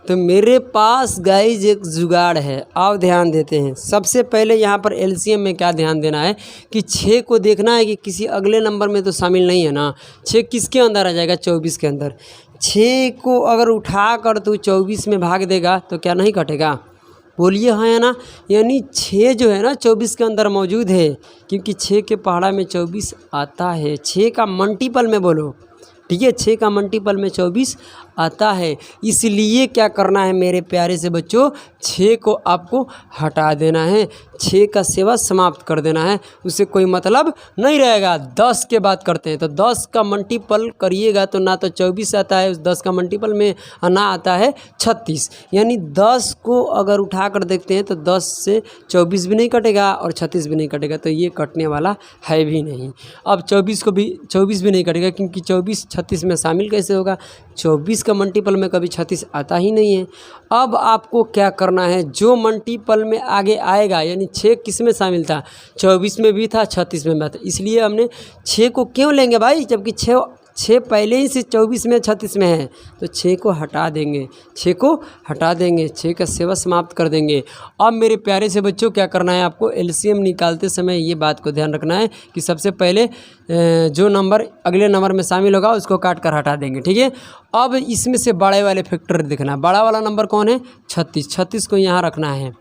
तो मेरे पास गाइज एक जुगाड़ है, आओ ध्यान देते हैं। सबसे पहले यहाँ पर एलसीएम में क्या ध्यान देना है कि 6 को देखना है कि किसी अगले नंबर में तो शामिल नहीं है ना। 6 किसके अंदर आ जाएगा, 24 के अंदर। 6 को अगर उठा कर तू 24 में भाग देगा तो क्या नहीं कटेगा, बोलिए हाँ या ना। यानी 6 जो है ना 24 के अंदर मौजूद है, क्योंकि 6 के पहाड़ा में 24 आता है। 6 का मल्टीपल में बोलो, ठीक है, 6 का मल्टीपल में 24 आता है। इसलिए क्या करना है मेरे प्यारे से बच्चों, 6 को आपको हटा देना है, 6 का सेवा समाप्त कर देना है, उससे कोई मतलब नहीं रहेगा। 10 के बात करते हैं, तो 10 का मल्टीपल करिएगा तो ना तो 24 आता है, उस 10 का मल्टीपल में ना आता है 36। यानी 10 को अगर उठा कर देखते हैं तो 10 से 24 भी नहीं कटेगा और 36 भी नहीं कटेगा, तो ये कटने वाला है भी नहीं। अब 24 भी नहीं कटेगा, क्योंकि 24 36 में शामिल कैसे होगा, 24 का मल्टीपल में कभी 36 आता ही नहीं है। अब आपको क्या करना है, जो मल्टीपल में आगे आएगा, यानी 6 किस में शामिल था, 24 में भी था, 36 में भी था, इसलिए हमने 6 को क्यों लेंगे भाई, जबकि 6 पहले ही से 24 में 36 में है, तो 6 को हटा देंगे, 6 को हटा देंगे, 6 का सेवा समाप्त कर देंगे। अब मेरे प्यारे से बच्चों क्या करना है, आपको एलसीएम निकालते समय ये बात को ध्यान रखना है कि सबसे पहले जो नंबर अगले नंबर में शामिल होगा उसको काट कर हटा देंगे, ठीक है। अब इसमें से बड़े वाले फैक्टर देखना, बड़ा वाला नंबर कौन है, 36, 36 को यहाँ रखना है,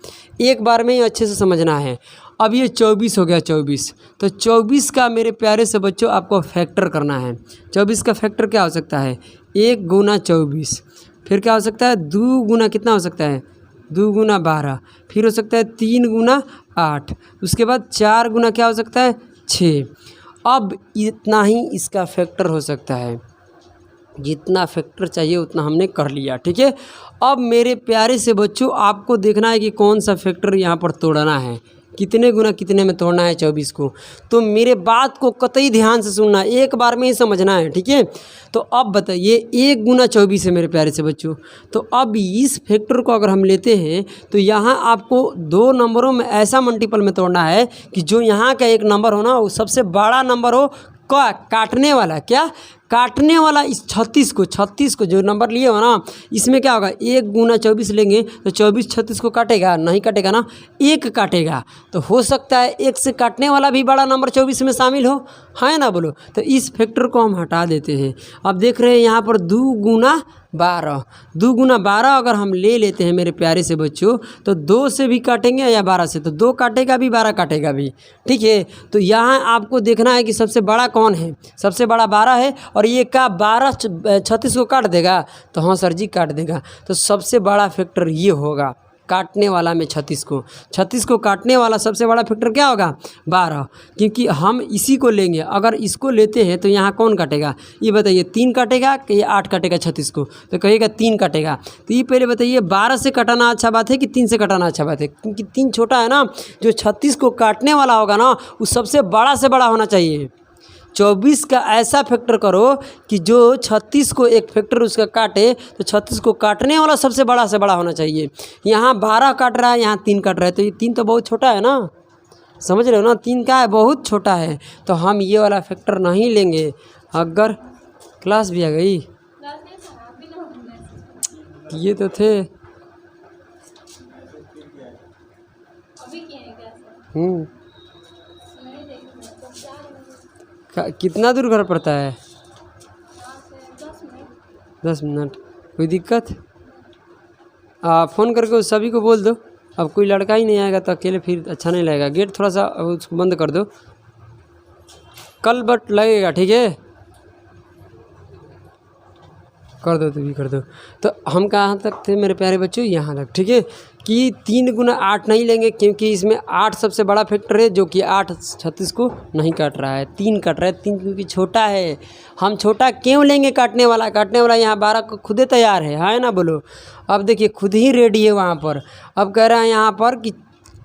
एक बार में ही अच्छे से समझना है। अब ये 24 हो गया, 24, तो 24 का मेरे प्यारे से बच्चों आपको फैक्टर करना है। 24 का फैक्टर क्या हो सकता है, 1 गुना 24, फिर क्या हो सकता है 2 गुना कितना हो सकता है, 2 गुना 12, फिर हो सकता है 3 गुना 8, उसके बाद 4 गुना क्या हो सकता है 6। अब इतना ही इसका फैक्टर हो सकता है, जितना फैक्टर चाहिए उतना हमने कर लिया, ठीक है। अब मेरे प्यारे से बच्चों आपको देखना है कि कौन सा फैक्टर यहाँ पर तोड़ना है, कितने गुना कितने में तोड़ना है 24 को। तो मेरे बात को कतई ध्यान से सुनना, एक बार में ही समझना है, ठीक है। तो अब बताइए 1 गुना 24 है मेरे प्यारे से बच्चों। तो अब इस फैक्टर को अगर हम लेते हैं तो यहाँ आपको 2 नंबरों में ऐसा मल्टीपल में तोड़ना है कि जो यहाँ का एक नंबर हो ना वो सबसे बड़ा नंबर हो, काटने वाला, क्या काटने वाला, इस 36 को जो नंबर लिए हो ना, इसमें क्या होगा 1 गुना 24 लेंगे तो 24 36 को काटेगा, नहीं काटेगा ना, 1 काटेगा। तो हो सकता है 1 से काटने वाला भी बड़ा नंबर 24 में शामिल हो, है ना, बोलो। तो इस फैक्टर को हम हटा देते हैं। अब देख रहे हैं यहाँ पर 2 गुना 12 अगर हम ले लेते हैं मेरे प्यारे से बच्चों, तो 2 से भी काटेंगे या 12 से, तो 2 काटेगा भी 12 काटेगा भी, ठीक है। तो यहाँ आपको देखना है कि सबसे बड़ा कौन है, सबसे बड़ा 12 है, और ये का 12 36 को काट देगा, तो हाँ सर जी काट देगा। तो सबसे बड़ा फैक्टर ये होगा, काटने वाला में 36 को काटने वाला सबसे बड़ा फैक्टर क्या होगा 12, क्योंकि हम इसी को लेंगे। अगर इसको लेते हैं तो यहाँ कौन काटेगा, ये बताइए 3 काटेगा कि ये 8 काटेगा 36 को, तो कहिएगा 3 काटेगा। तो ये पहले बताइए 12 से कटाना अच्छा बात है कि 3 से कटाना अच्छा बात है, क्योंकि 3 छोटा है ना, जो 36 को काटने वाला होगा ना वो सबसे बड़ा से बड़ा होना चाहिए। 24 का ऐसा फैक्टर करो कि जो 36 को एक फैक्टर उसका काटे तो 36 को काटने वाला सबसे बड़ा से बड़ा होना चाहिए। यहाँ 12 काट रहा है, यहाँ 3 काट रहा है, तो ये 3 तो बहुत छोटा है ना, समझ रहे हो ना, 3 का है बहुत छोटा है, तो हम ये वाला फैक्टर नहीं लेंगे। अगर क्लास भी आ गई, ये तो थे कितना दूर घर पड़ता है, 10 मिनट। कोई दिक्कत फ़ोन करके उस सभी को बोल दो। अब कोई लड़का ही नहीं आएगा तो अकेले फिर अच्छा नहीं लगेगा। गेट थोड़ा सा उसको बंद कर दो, कल बट लगेगा, ठीक है, कर दो, तो भी कर दो। तो हम कहाँ तक थे मेरे प्यारे बच्चों, यहाँ तक, ठीक है, कि 3 गुना 8 नहीं लेंगे, क्योंकि इसमें 8 सबसे बड़ा फैक्टर है, जो कि 8 36 को नहीं काट रहा है, 3 काट रहा है, 3 क्योंकि छोटा है। हम छोटा क्यों लेंगे, काटने वाला यहाँ 12 को खुदे तैयार है ना, बोलो। अब देखिए खुद ही रेडी है वहाँ पर। अब कह रहा है यहाँ पर कि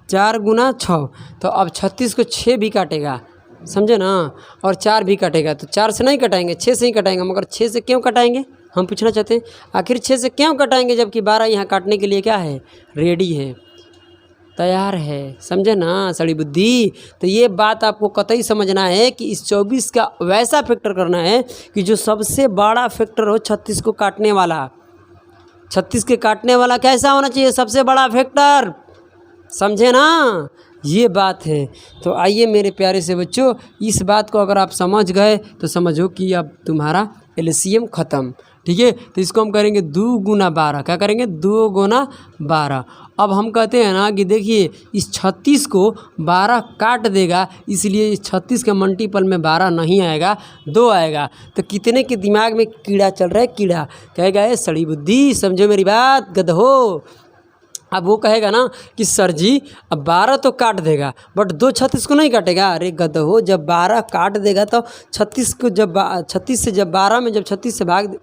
4 गुना 6, तो अब 36 को 6 भी काटेगा, समझे ना, और 4 भी कटेगा, तो 4 से नहीं कटाएंगे, 6 से ही कटाएंगे। मगर 6 से क्यों कटाएंगे, हम पूछना चाहते हैं, आखिर 6 से क्यों कटाएंगे, जबकि 12 यहाँ काटने के लिए क्या है, रेडी है, तैयार है, समझे ना, सड़ी बुद्धि। तो ये बात आपको कतई समझना है कि इस 24 का वैसा फैक्टर करना है कि जो सबसे बड़ा फैक्टर हो 36 को काटने वाला। 36 के काटने वाला कैसा होना चाहिए, सबसे बड़ा फैक्टर, समझे ना, ये बात है। तो आइए मेरे प्यारे से बच्चों, इस बात को अगर आप समझ गए तो समझो कि अब तुम्हारा एलसीएम ख़त्म, ठीक है। तो इसको हम करेंगे 2 गुना 12, क्या करेंगे 2 गुना 12। अब हम कहते हैं ना कि देखिए इस 36 को 12 काट देगा, इसलिए इस 36 के मल्टीपल में 12 नहीं आएगा, 2 आएगा। तो कितने के दिमाग में कीड़ा चल रहा है, कीड़ा कहेगा ये सड़ी बुद्धि, समझो मेरी बात गधो। अब वो कहेगा ना कि सर जी अब 12 तो काट देगा बट 2 36 को नहीं काटेगा। अरे गधो, जब 12 काट देगा तो 36 को जब 36 से जब 12 में जब 36 से भाग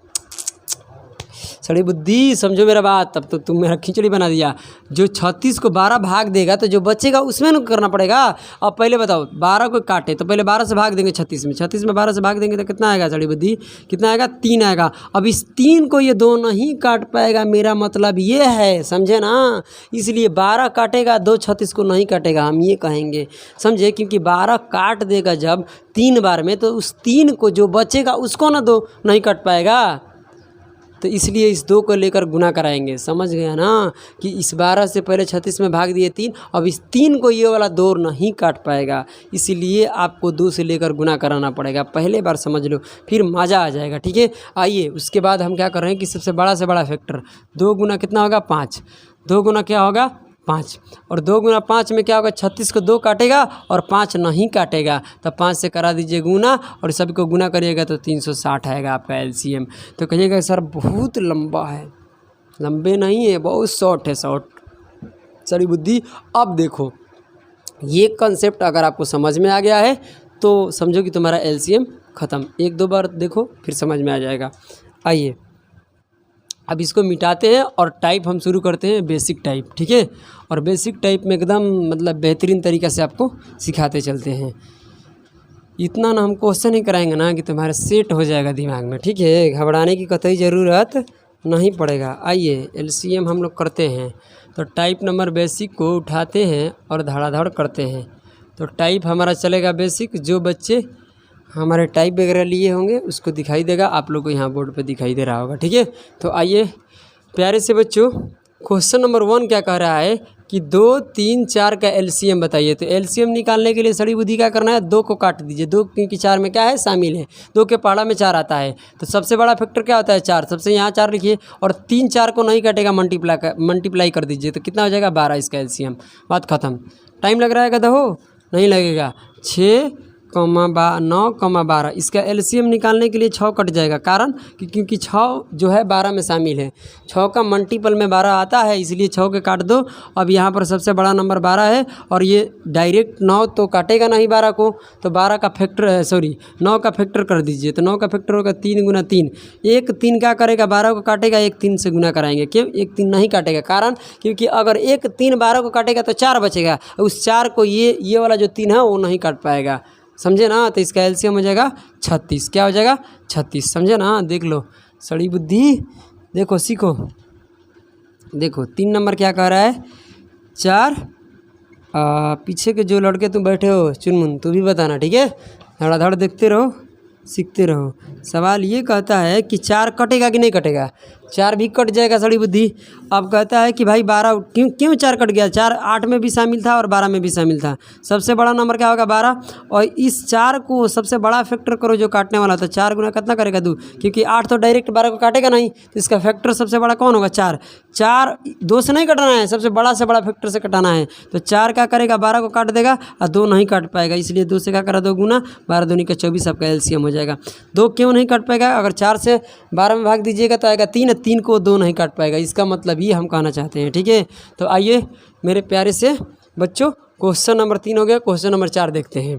सड़ी बुद्धि, समझो मेरा बात। तब तो तुम मेरा खिचड़ी बना दिया। जो 36 को 12 भाग देगा तो जो बचेगा उसमें न करना पड़ेगा। अब पहले बताओ 12 को काटे तो पहले 12 से भाग देंगे 36 में, 36 में 12 से भाग देंगे तो कितना आएगा सड़ी बुद्धि, कितना आएगा 3 आएगा। अब इस 3 को ये 2 नहीं काट पाएगा, मेरा मतलब ये है, समझे ना। इसलिए 12 काटेगा, 2 36 को नहीं काटेगा, हम ये कहेंगे, समझे। क्योंकि 12 काट देगा जब 3 बार में तो उस 3 को जो बचेगा उसको ना 2 नहीं काट पाएगा, तो इसलिए इस 2 को लेकर गुना कराएंगे, समझ गया ना। कि इस 12 से पहले 36 में भाग दिए 3, अब इस 3 को ये वाला 2 नहीं काट पाएगा, इसीलिए आपको 2 से लेकर गुना कराना पड़ेगा। पहले बार समझ लो फिर मज़ा आ जाएगा, ठीक है। आइए उसके बाद हम क्या कर रहे हैं कि सबसे बड़ा से बड़ा फैक्टर 2 गुना कितना होगा 5, 2 गुना क्या होगा 5, और 2 गुना 5 में क्या होगा 36 को 2 काटेगा और 5 नहीं काटेगा, तो 5 से करा दीजिए गुना और सभी को गुना करिएगा तो 360 आएगा आपका एलसीएम। तो कहिएगा सर बहुत लंबा है, लंबे नहीं है, बहुत शॉर्ट है, शॉर्ट सरी बुद्धि। अब देखो ये कंसेप्ट अगर आपको समझ में आ गया है तो समझो कि तुम्हारा एलसीएम ख़त्म। 1-2 बार देखो फिर समझ में आ जाएगा। आइए अब इसको मिटाते हैं और टाइप हम शुरू करते हैं बेसिक टाइप, ठीक है। और बेसिक टाइप में एकदम मतलब बेहतरीन तरीक़ा से आपको सिखाते चलते हैं। इतना ना हम क्वेश्चन ही कराएंगे ना कि तुम्हारा सेट हो जाएगा दिमाग में, ठीक है। घबराने की कतई ज़रूरत नहीं पड़ेगा। आइए एलसीएम हम लोग करते हैं, तो टाइप नंबर बेसिक को उठाते हैं और धड़ाधड़ करते हैं। तो टाइप हमारा चलेगा बेसिक। जो बच्चे हमारे टाइप वगैरह लिए होंगे उसको दिखाई देगा, आप लोग को यहाँ बोर्ड पे दिखाई दे रहा होगा, ठीक है। तो आइए प्यारे से बच्चों, क्वेश्चन नंबर 1 क्या कह रहा है कि 2, 3, 4 का एलसीएम बताइए। तो एलसीएम निकालने के लिए सड़ी बुद्धि क्या करना है, 2 को काट दीजिए। 2 क्योंकि 4 में क्या है शामिल है, 2 के पहाड़ा में 4 आता है, तो सबसे बड़ा फैक्टर क्या होता है 4, सबसे यहाँ 4 लिखिए। और 3 4 को नहीं काटेगा, मल्टीप्लाई कर दीजिए, तो कितना हो जाएगा 12 इसका एलसीएम। बात ख़त्म। टाइम लग रहा है गधा हो, नहीं लगेगा। 6 9,12 इसका एलसीएम निकालने के लिए 6 कट जाएगा, कारण क्योंकि 6 जो है 12 में शामिल है। 6 का मल्टीपल में 12 आता है, इसलिए 6 के काट दो। अब यहाँ पर सबसे बड़ा नंबर 12 है और ये डायरेक्ट 9 तो काटेगा नहीं 12 को, तो 12 का फैक्टर 9 का फैक्टर कर दीजिए। तो 9 का फैक्टर होगा 3 गुना 3। एक 3 क्या करेगा 12 को काटेगा, एक 3 से गुना कराएंगे। क्यों एक 3 नहीं काटेगा, कारण क्योंकि अगर एक 3 12 को काटेगा तो 4 बचेगा, उस 4 को ये वाला जो 3 है वो नहीं काट पाएगा, समझे ना। तो इसका एलसीएम हो जाएगा 36। क्या हो जाएगा 36, समझे ना। देख लो सड़ी बुद्धि, देखो सीखो। देखो 3 नंबर क्या कह रहा है 4। पीछे के जो लड़के तुम बैठे हो चुनमुन, तू भी बताना, ठीक है। धड़ाधड़ देखते रहो, सीखते रहो। सवाल ये कहता है कि 4 कटेगा कि नहीं कटेगा, 4 भी कट जाएगा सड़ी बुद्धि। अब कहता है कि भाई 12 क्यों 4 कट गया, 4 8 में भी शामिल था और 12 में भी शामिल था। सबसे बड़ा नंबर क्या होगा 12, और इस 4 को सबसे बड़ा फैक्टर करो जो काटने वाला, तो 4 गुना कितना करेगा 2, क्योंकि 8 तो डायरेक्ट 12 को काटेगा नहीं, तो इसका फैक्टर सबसे बड़ा कौन होगा 4। 4 2 से नहीं कटाना है, सबसे बड़ा फैक्टर से कटाना है। तो 4 क्या करेगा 12 को काट देगा और 2 नहीं काट पाएगा, इसलिए 2 से क्या करा 2 गुना, 12 दूनी का 24 आपका एलसीएम हो जाएगा। 2 क्यों नहीं काट पाएगा, अगर 4 से 12 में भाग दीजिएगा तो आएगा 3 को 2 नहीं काट पाएगा, इसका मतलब ये हम कहना चाहते हैं, ठीक है। तो आइए मेरे प्यारे से बच्चों, क्वेश्चन नंबर 3 हो गया, क्वेश्चन नंबर 4 देखते हैं।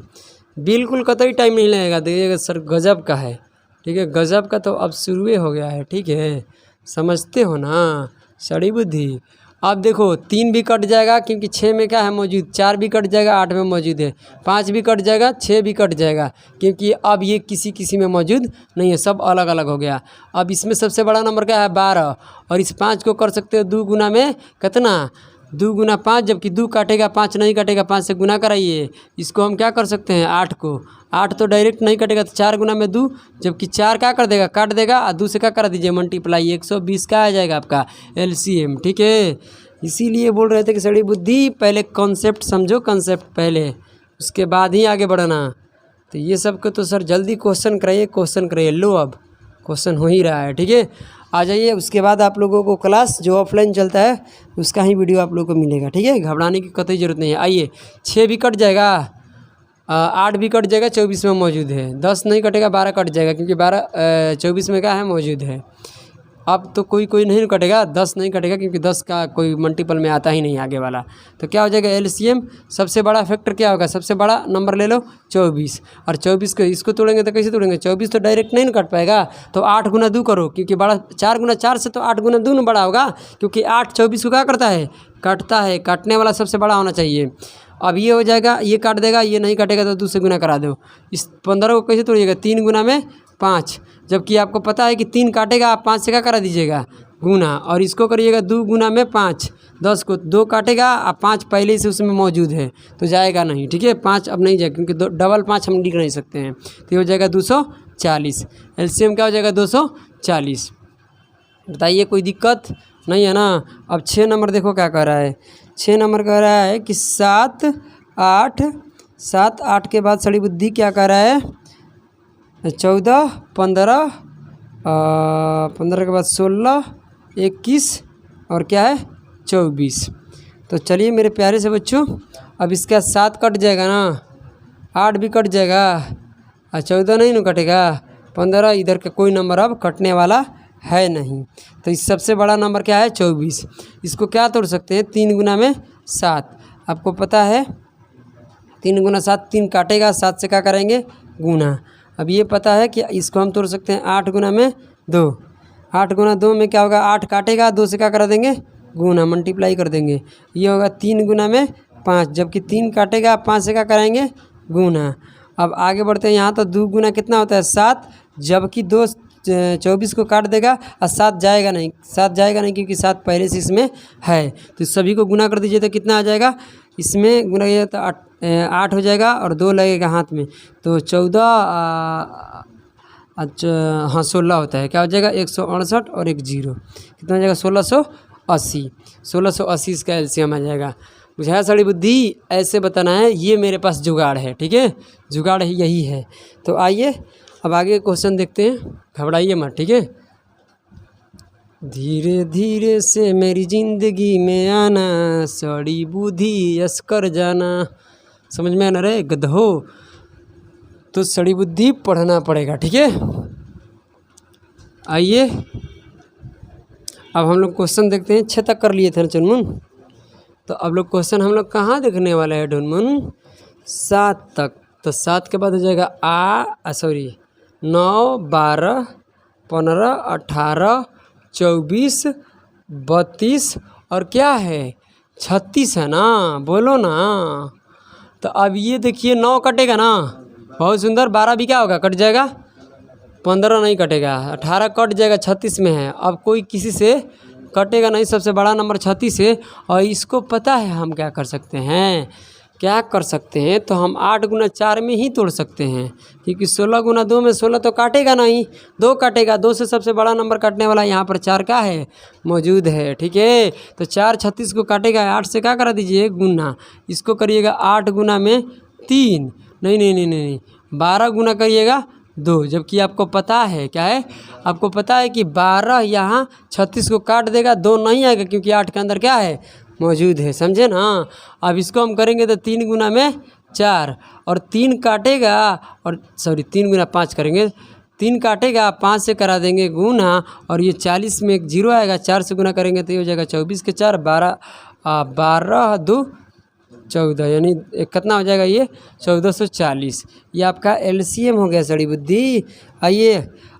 बिल्कुल कतई टाइम नहीं लगेगा, देखिएगा सर गजब का है, ठीक है। गजब का तो अब शुरू हो गया है, ठीक है, समझते हो ना सड़ी बुद्धि। अब देखो 3 भी कट जाएगा क्योंकि 6 में क्या है मौजूद, 4 भी कट जाएगा 8 में मौजूद है, 5 भी कट जाएगा, 6 भी कट जाएगा, क्योंकि अब ये किसी में मौजूद नहीं है, सब अलग अलग हो गया। अब इसमें सबसे बड़ा नंबर क्या है 12, और इस 5 को कर सकते हो 2 गुना में कितना, 2 गुना 5, जबकि 2 काटेगा 5 नहीं काटेगा, 5 से गुना कराइए। इसको हम क्या कर सकते हैं 8 को, 8 तो डायरेक्ट नहीं कटेगा, तो 4 गुना में 2, जबकि 4 क्या कर देगा काट देगा, और 2 से क्या कर दीजिए मल्टीप्लाई, 120 का आ जाएगा आपका एलसीएम, ठीक है। इसीलिए बोल रहे थे कि सड़ी बुद्धि पहले कॉन्सेप्ट समझो, कॉन्सेप्ट पहले, उसके बाद ही आगे बढ़ना। तो ये सब को तो सर जल्दी क्वेश्चन कराइए, लो अब क्वेश्चन हो ही रहा है, ठीक है। आ जाइए, उसके बाद आप लोगों को क्लास जो ऑफलाइन चलता है उसका ही वीडियो आप लोगों को मिलेगा, ठीक है। घबराने की कतई ज़रूरत नहीं है। आइए 6 भी कट जाएगा, 8 भी कट जाएगा, 24 में मौजूद है, 10 नहीं कटेगा, 12 कट जाएगा क्योंकि 24 में क्या है मौजूद है। अब तो कोई नहीं कटेगा, 10 नहीं कटेगा क्योंकि 10 का कोई मल्टीपल में आता ही नहीं आगे वाला। तो क्या हो जाएगा एलसीएम, सबसे बड़ा फैक्टर क्या होगा, सबसे बड़ा नंबर ले लो 24, और 24 को इसको तोड़ेंगे तो कैसे तोड़ेंगे, 24 तो डायरेक्ट नहीं कट पाएगा, तो 8 गुना 2 करो, क्योंकि बड़ा 4 गुना 4 से तो 8 गुना 2 न बड़ा होगा, क्योंकि 8 24 को क्या करता है काटता है, काटने वाला सबसे बड़ा होना चाहिए। अब ये हो जाएगा, ये काट देगा, ये नहीं काटेगा तो 2 से गुना करा दो। इस 15 को कैसे तोड़िएगा, 3 गुना में 5, जबकि आपको पता है कि 3 काटेगा, आप 5 से क्या करा दीजिएगा गुना, और इसको करिएगा 2 गुना में 5, 10 को 2 काटेगा, आप 5 पहले से उसमें मौजूद है तो जाएगा नहीं, ठीक है। 5 अब नहीं जाएगा क्योंकि डबल 5 हम लिख नहीं सकते हैं, तो हो जाएगा 240। एलसीएम क्या हो जाएगा 240। बताइए कोई दिक्कत नहीं है ना। अब 6 नंबर देखो क्या कह रहा है, 6 नंबर कह रहा है कि 7 8 के बाद सड़ी बुद्धि क्या कह रहा है 14 15 15 के बाद 16 21 और क्या है 24। तो चलिए मेरे प्यारे से बच्चों, अब इसका 7 कट जाएगा ना, 8 भी कट जाएगा और 14 नहीं ना कटेगा, 15 इधर का कोई नंबर अब कटने वाला है नहीं। तो इस सबसे बड़ा नंबर क्या है 24। इसको क्या तोड़ सकते हैं 3 गुना में 7, आपको पता है 3 गुना 7, 3 काटेगा, 7 से क्या करेंगे गुना। अब ये पता है कि इसको हम तोड़ सकते हैं 8 गुना में 2, 8 गुना 2 में क्या होगा 8 काटेगा, 2 से क्या करा देंगे गुना, मल्टीप्लाई कर देंगे। ये होगा 3 गुना में 5, जबकि 3 काटेगा, 5 से क्या कराएंगे गुना। अब आगे बढ़ते हैं, यहाँ तो 2 गुना कितना होता है 7, जबकि 2 24 को काट देगा और 7 जाएगा नहीं, 7 जाएगा नहीं क्योंकि 7 पहले से इसमें है। तो सभी को गुना कर दीजिए तो कितना आ जाएगा, इसमें गुना किया तो 8 हो जाएगा और 2 लगेगा हाथ में, तो 14 हाँ 16 होता है। क्या हो जाएगा 168 और 1 0 कितना हो जाएगा 1680। 1680 इसका एलसीएम आ जाएगा। बुझाया सारी बुद्धि, ऐसे बताना है, ये मेरे पास जुगाड़ है, ठीक है, जुगाड़ ही यही है। तो आइए अब आगे क्वेश्चन देखते हैं, घबराइए मत, ठीक है। धीरे धीरे से मेरी ज़िंदगी में आना, सड़ी बुद्धि यस कर जाना, समझ में आना रे गधो। तो सड़ी बुद्धि पढ़ना पड़ेगा, ठीक है। आइए अब हम लोग क्वेश्चन देखते हैं। 6 तक कर लिए थे ना चुनमुन, तो अब लोग क्वेश्चन हम लोग कहाँ देखने वाले हैं ढुनमुन? 7 तक। तो 7 के बाद हो जाएगा 9, 12, 15, 18, 24, 32 और क्या है 36 है ना, बोलो ना। तो अब ये देखिए 9 कटेगा ना, बहुत सुंदर। 12 भी क्या होगा, कट जाएगा। 15 नहीं कटेगा, 18 कट जाएगा, 36 में है। अब कोई किसी से कटेगा नहीं, सबसे बड़ा नंबर 36 है। और इसको पता है हम क्या कर सकते हैं, क्या कर सकते हैं, तो हम 8 गुना 4 में ही तोड़ सकते हैं, क्योंकि 16 गुना 2 में 16 तो काटेगा नहीं, 2 काटेगा। 2 से सबसे बड़ा नंबर काटने वाला यहाँ पर 4 का है, मौजूद है, ठीक है। तो 4 36 को काटेगा, 8 से क्या करा दीजिए गुना, इसको करिएगा 8 गुना में 3, नहीं 12 गुना करिएगा 2, जबकि आपको पता है क्या है, आपको पता है कि 12 यहाँ 36 को काट देगा, 2 नहीं आएगा क्योंकि 8 के अंदर क्या है, मौजूद है, समझे ना। अब इसको हम करेंगे तो 3 गुना में 4 और 3 काटेगा, और 3 गुना 5 करेंगे, 3 काटेगा, 5 से करा देंगे गुना, और ये 40 में एक 0 आएगा, 4 से गुना करेंगे तो ये हो जाएगा 24 के 4, 12 2 14, यानी कितना हो जाएगा ये 1440। ये आपका LCM हो गया सड़ी बुद्धि। आइए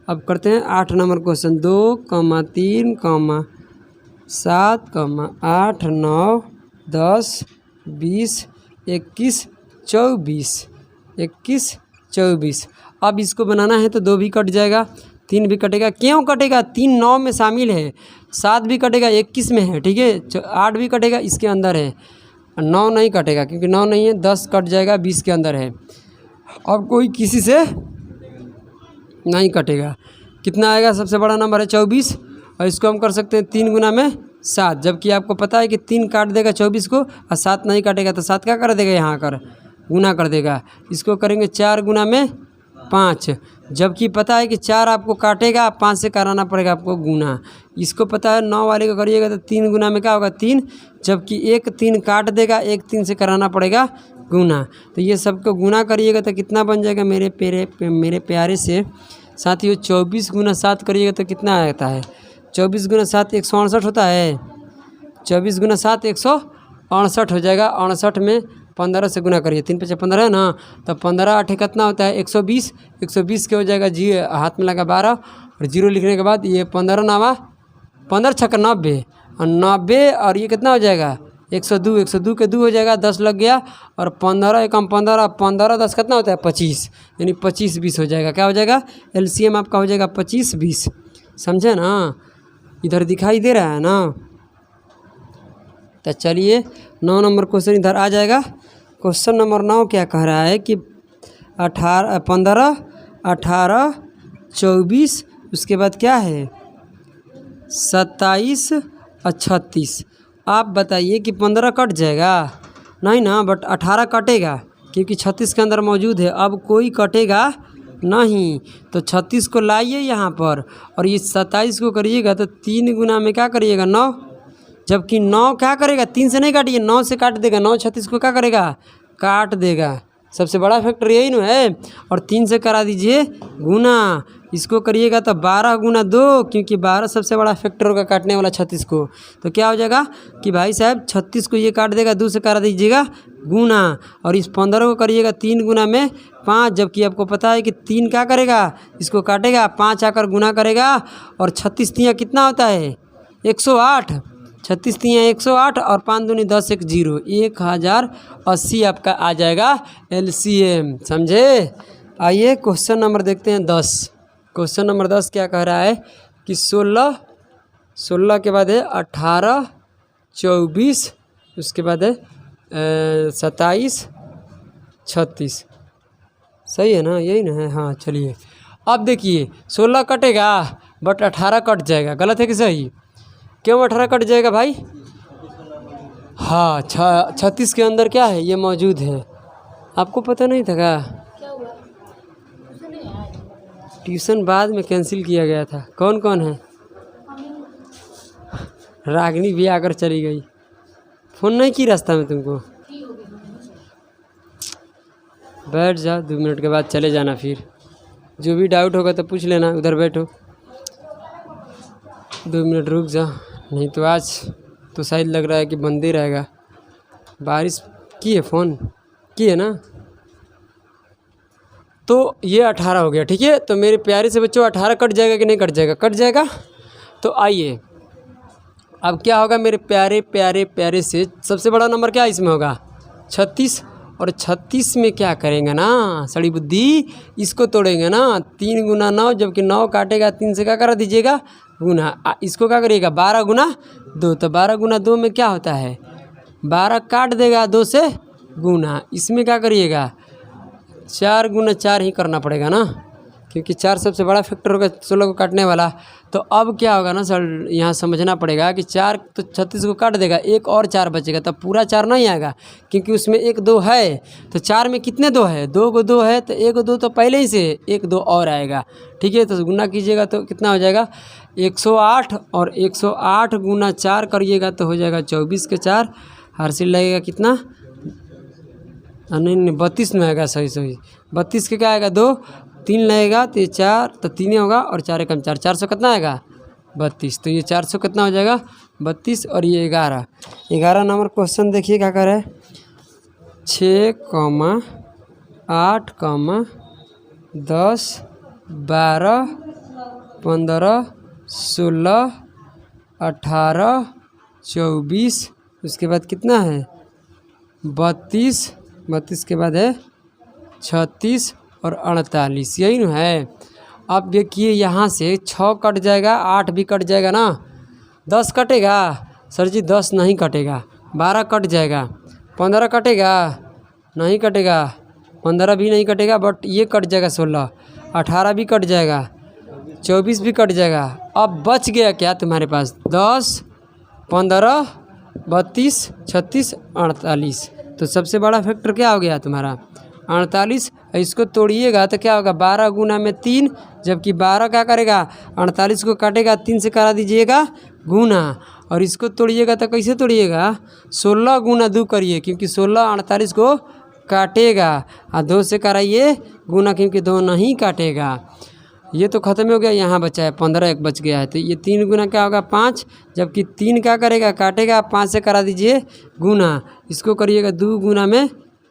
अब करते हैं 8 नंबर क्वेश्चन। 2, 3, 7, 8, 9, 10, 20, 21, 24। अब इसको बनाना है तो 2 भी कट जाएगा, 3 भी कटेगा। क्यों कटेगा, 3 9 में शामिल है, 7 भी कटेगा, 21 में है, ठीक है। 8 भी कटेगा, इसके अंदर है। 9 नहीं कटेगा क्योंकि 9 नहीं है, 10 कट जाएगा, 20 के अंदर है। अब कोई किसी से नहीं कटेगा। कितना आएगा, सबसे बड़ा नंबर है 24, और इसको हम कर सकते हैं 3 गुना में 7, जबकि आपको पता है कि 3 काट देगा 24 को, और 7 नहीं काटेगा, तो 7 क्या कर देगा, यहाँ कर गुना कर देगा। इसको करेंगे 4 गुना में 5, जबकि पता है कि 4 आपको काटेगा, 5 से कराना पड़ेगा आपको गुना। इसको पता है 9 वाले को करिएगा तो 3 गुना में क्या होगा 3, जबकि 1 3 काट देगा, 1 3 से कराना पड़ेगा गुना। तो ये सबको गुना करिएगा तो कितना बन जाएगा मेरे प्यारे से साथियों, 24 गुना 7 करिएगा तो कितना आता है, 24 गुना 7 168 होता है, 24 गुना 7 168 हो जाएगा। 68 में 15 से गुना करिए, 3 5 15 है ना, तो 15 8 कितना होता है 120, 120 के हो जाएगा जी, हाथ में लगा 12 और 0 लिखने के बाद ये 15 नावा 15 छक्का 90, और 90 और ये कितना हो जाएगा 102, 102 के 2 हो जाएगा, 10 लग गया, और 15 एकम 15, 15 10 कितना होता है 25, यानी 25 20 हो जाएगा। क्या हो जाएगा, LCM आपका हो जाएगा 25 20, समझे ना, इधर दिखाई दे रहा है ना। तो चलिए 9 नंबर क्वेश्चन इधर आ जाएगा। क्वेश्चन नंबर 9 क्या कह रहा है कि 15 18 24, उसके बाद क्या है 27 और 36। आप बताइए कि 15 कट जाएगा, नहीं ना, बट 18 कटेगा क्योंकि 36 के अंदर मौजूद है। अब कोई कटेगा नहीं, तो 36 को लाइए यहाँ पर, और ये 27 को करिएगा तो 3 गुना में क्या करिएगा 9, जबकि 9 क्या करेगा 3 से नहीं काटिए, 9 से काट देगा, 9 36 को क्या करेगा काट देगा। सबसे बड़ा फैक्टर यही ना है, और 3 से करा दीजिए गुना, इसको करिएगा तो 12 गुना 2, क्योंकि 12 सबसे बड़ा फैक्टर होगा काटने वाला 36 को। तो क्या हो जाएगा कि भाई साहब 36 को ये काट देगा, 2 से करा दीजिएगा गुना, और इस 15 को करिएगा 3 गुना में 5, जबकि आपको पता है कि 3 क्या करेगा इसको काटेगा, 5 आकर गुना करेगा, और 36 तियाँ कितना होता है 108, 36 तियाँ 108, और 5 दूनी 10 1 0, 1080 आपका आ जाएगा LCM, समझे। आइए क्वेश्चन नंबर देखते हैं 10। क्वेश्चन नंबर 10 क्या कह रहा है कि 16 के बाद है 18 24, उसके बाद है 27 36, सही है ना, यही ना है, हाँ। चलिए अब देखिए 16 कटेगा बट 18 कट जाएगा, गलत है कि सही, क्यों 18 कट जाएगा भाई, हाँ 36 के अंदर क्या है ये मौजूद है, आपको पता नहीं था क्या, ट्यूशन बाद में कैंसिल किया गया था। कौन कौन है, रागिनी भी आकर चली गई, फ़ोन नहीं की रास्ता में तुमको, बैठ जा, 2 मिनट के बाद चले जाना। फिर जो भी डाउट होगा तो पूछ लेना, उधर बैठो। 2 मिनट रुक जा, नहीं तो आज तो शायद लग रहा है कि बंद ही रहेगा। बारिश की है, फ़ोन की है ना। तो ये 18 हो गया, ठीक है। तो मेरे प्यारे से बच्चों 18 कट जाएगा कि नहीं कट जाएगा? कट जाएगा। तो आइए अब क्या होगा मेरे प्यारे प्यारे प्यारे से, सबसे बड़ा नंबर क्या इसमें होगा? 36। और 36 में क्या करेंगे ना सड़ी बुद्धि, इसको तोड़ेंगे ना। 3 गुना 9, जबकि 9 काटेगा 3 से क्या करा दीजिएगा? गुना। इसको क्या करिएगा? 12 गुना 2। तो 12 गुना 2 में क्या होता है? 12 काट देगा 2 से गुना। इसमें क्या करिएगा? 4 गुना 4 ही करना पड़ेगा ना, क्योंकि 4 सबसे बड़ा फैक्टर होगा 16 को काटने वाला। तो अब क्या होगा ना सर, यहाँ समझना पड़ेगा कि 4 तो 36 को काट देगा, एक और 4 बचेगा। तब पूरा 4 नहीं आएगा, क्योंकि उसमें 1 2 है। तो 4 में कितने 2 है? 2 को 2 है, तो 1 2 तो पहले ही से 1 2 और आएगा, ठीक है। तो गुना कीजिएगा तो कितना हो जाएगा? 108। और 108 गुना 4 करिएगा तो हो जाएगा 24 के 4। हार्सिल लगेगा कितना? नहीं 32 में आएगा, सही 32 के क्या आएगा? 2 3 लगेगा तो ये 4, तो 3 होगा और 4 कम 4, 400 कितना आएगा? 32। तो ये 400 कितना हो जाएगा? 32। और ये 11 नंबर क्वेश्चन देखिए क्या कर रहा है। 6, 8, 10, 12, 15, 16, 18, 24, उसके बाद कितना है? 32 के बाद है 36 और 48, यही ना है। अब देखिए यहाँ से 6 कट जाएगा, 8 भी कट जाएगा ना। 10 कटेगा सर जी? 10 नहीं कटेगा। 12 कट जाएगा। 15 कटेगा? नहीं कटेगा। 15 भी नहीं कटेगा, बट ये कट जाएगा 16। 18 भी कट जाएगा। 24 भी कट जाएगा। अब बच गया क्या तुम्हारे पास? 10, 15, 32, 36, 48। तो सबसे बड़ा फैक्टर क्या हो गया तुम्हारा? 48। इसको तोड़िएगा तो क्या होगा? 12 गुना में 3, जबकि 12 क्या करेगा? 48 को काटेगा, 3 से करा दीजिएगा गुना। और इसको तोड़िएगा तो कैसे तोड़िएगा? 16 गुना 2 करिए, क्योंकि 16 48 को काटेगा, और 2 से कराइए गुना, क्योंकि 2 नहीं काटेगा। ये तो ख़त्म हो गया, यहाँ बचा है 15, एक बच गया है। तो ये 3 गुना क्या होगा? 5, जबकि 3 क्या करेगा? काटेगा, 5 से करा दीजिए गुना। इसको करिएगा 2 गुना में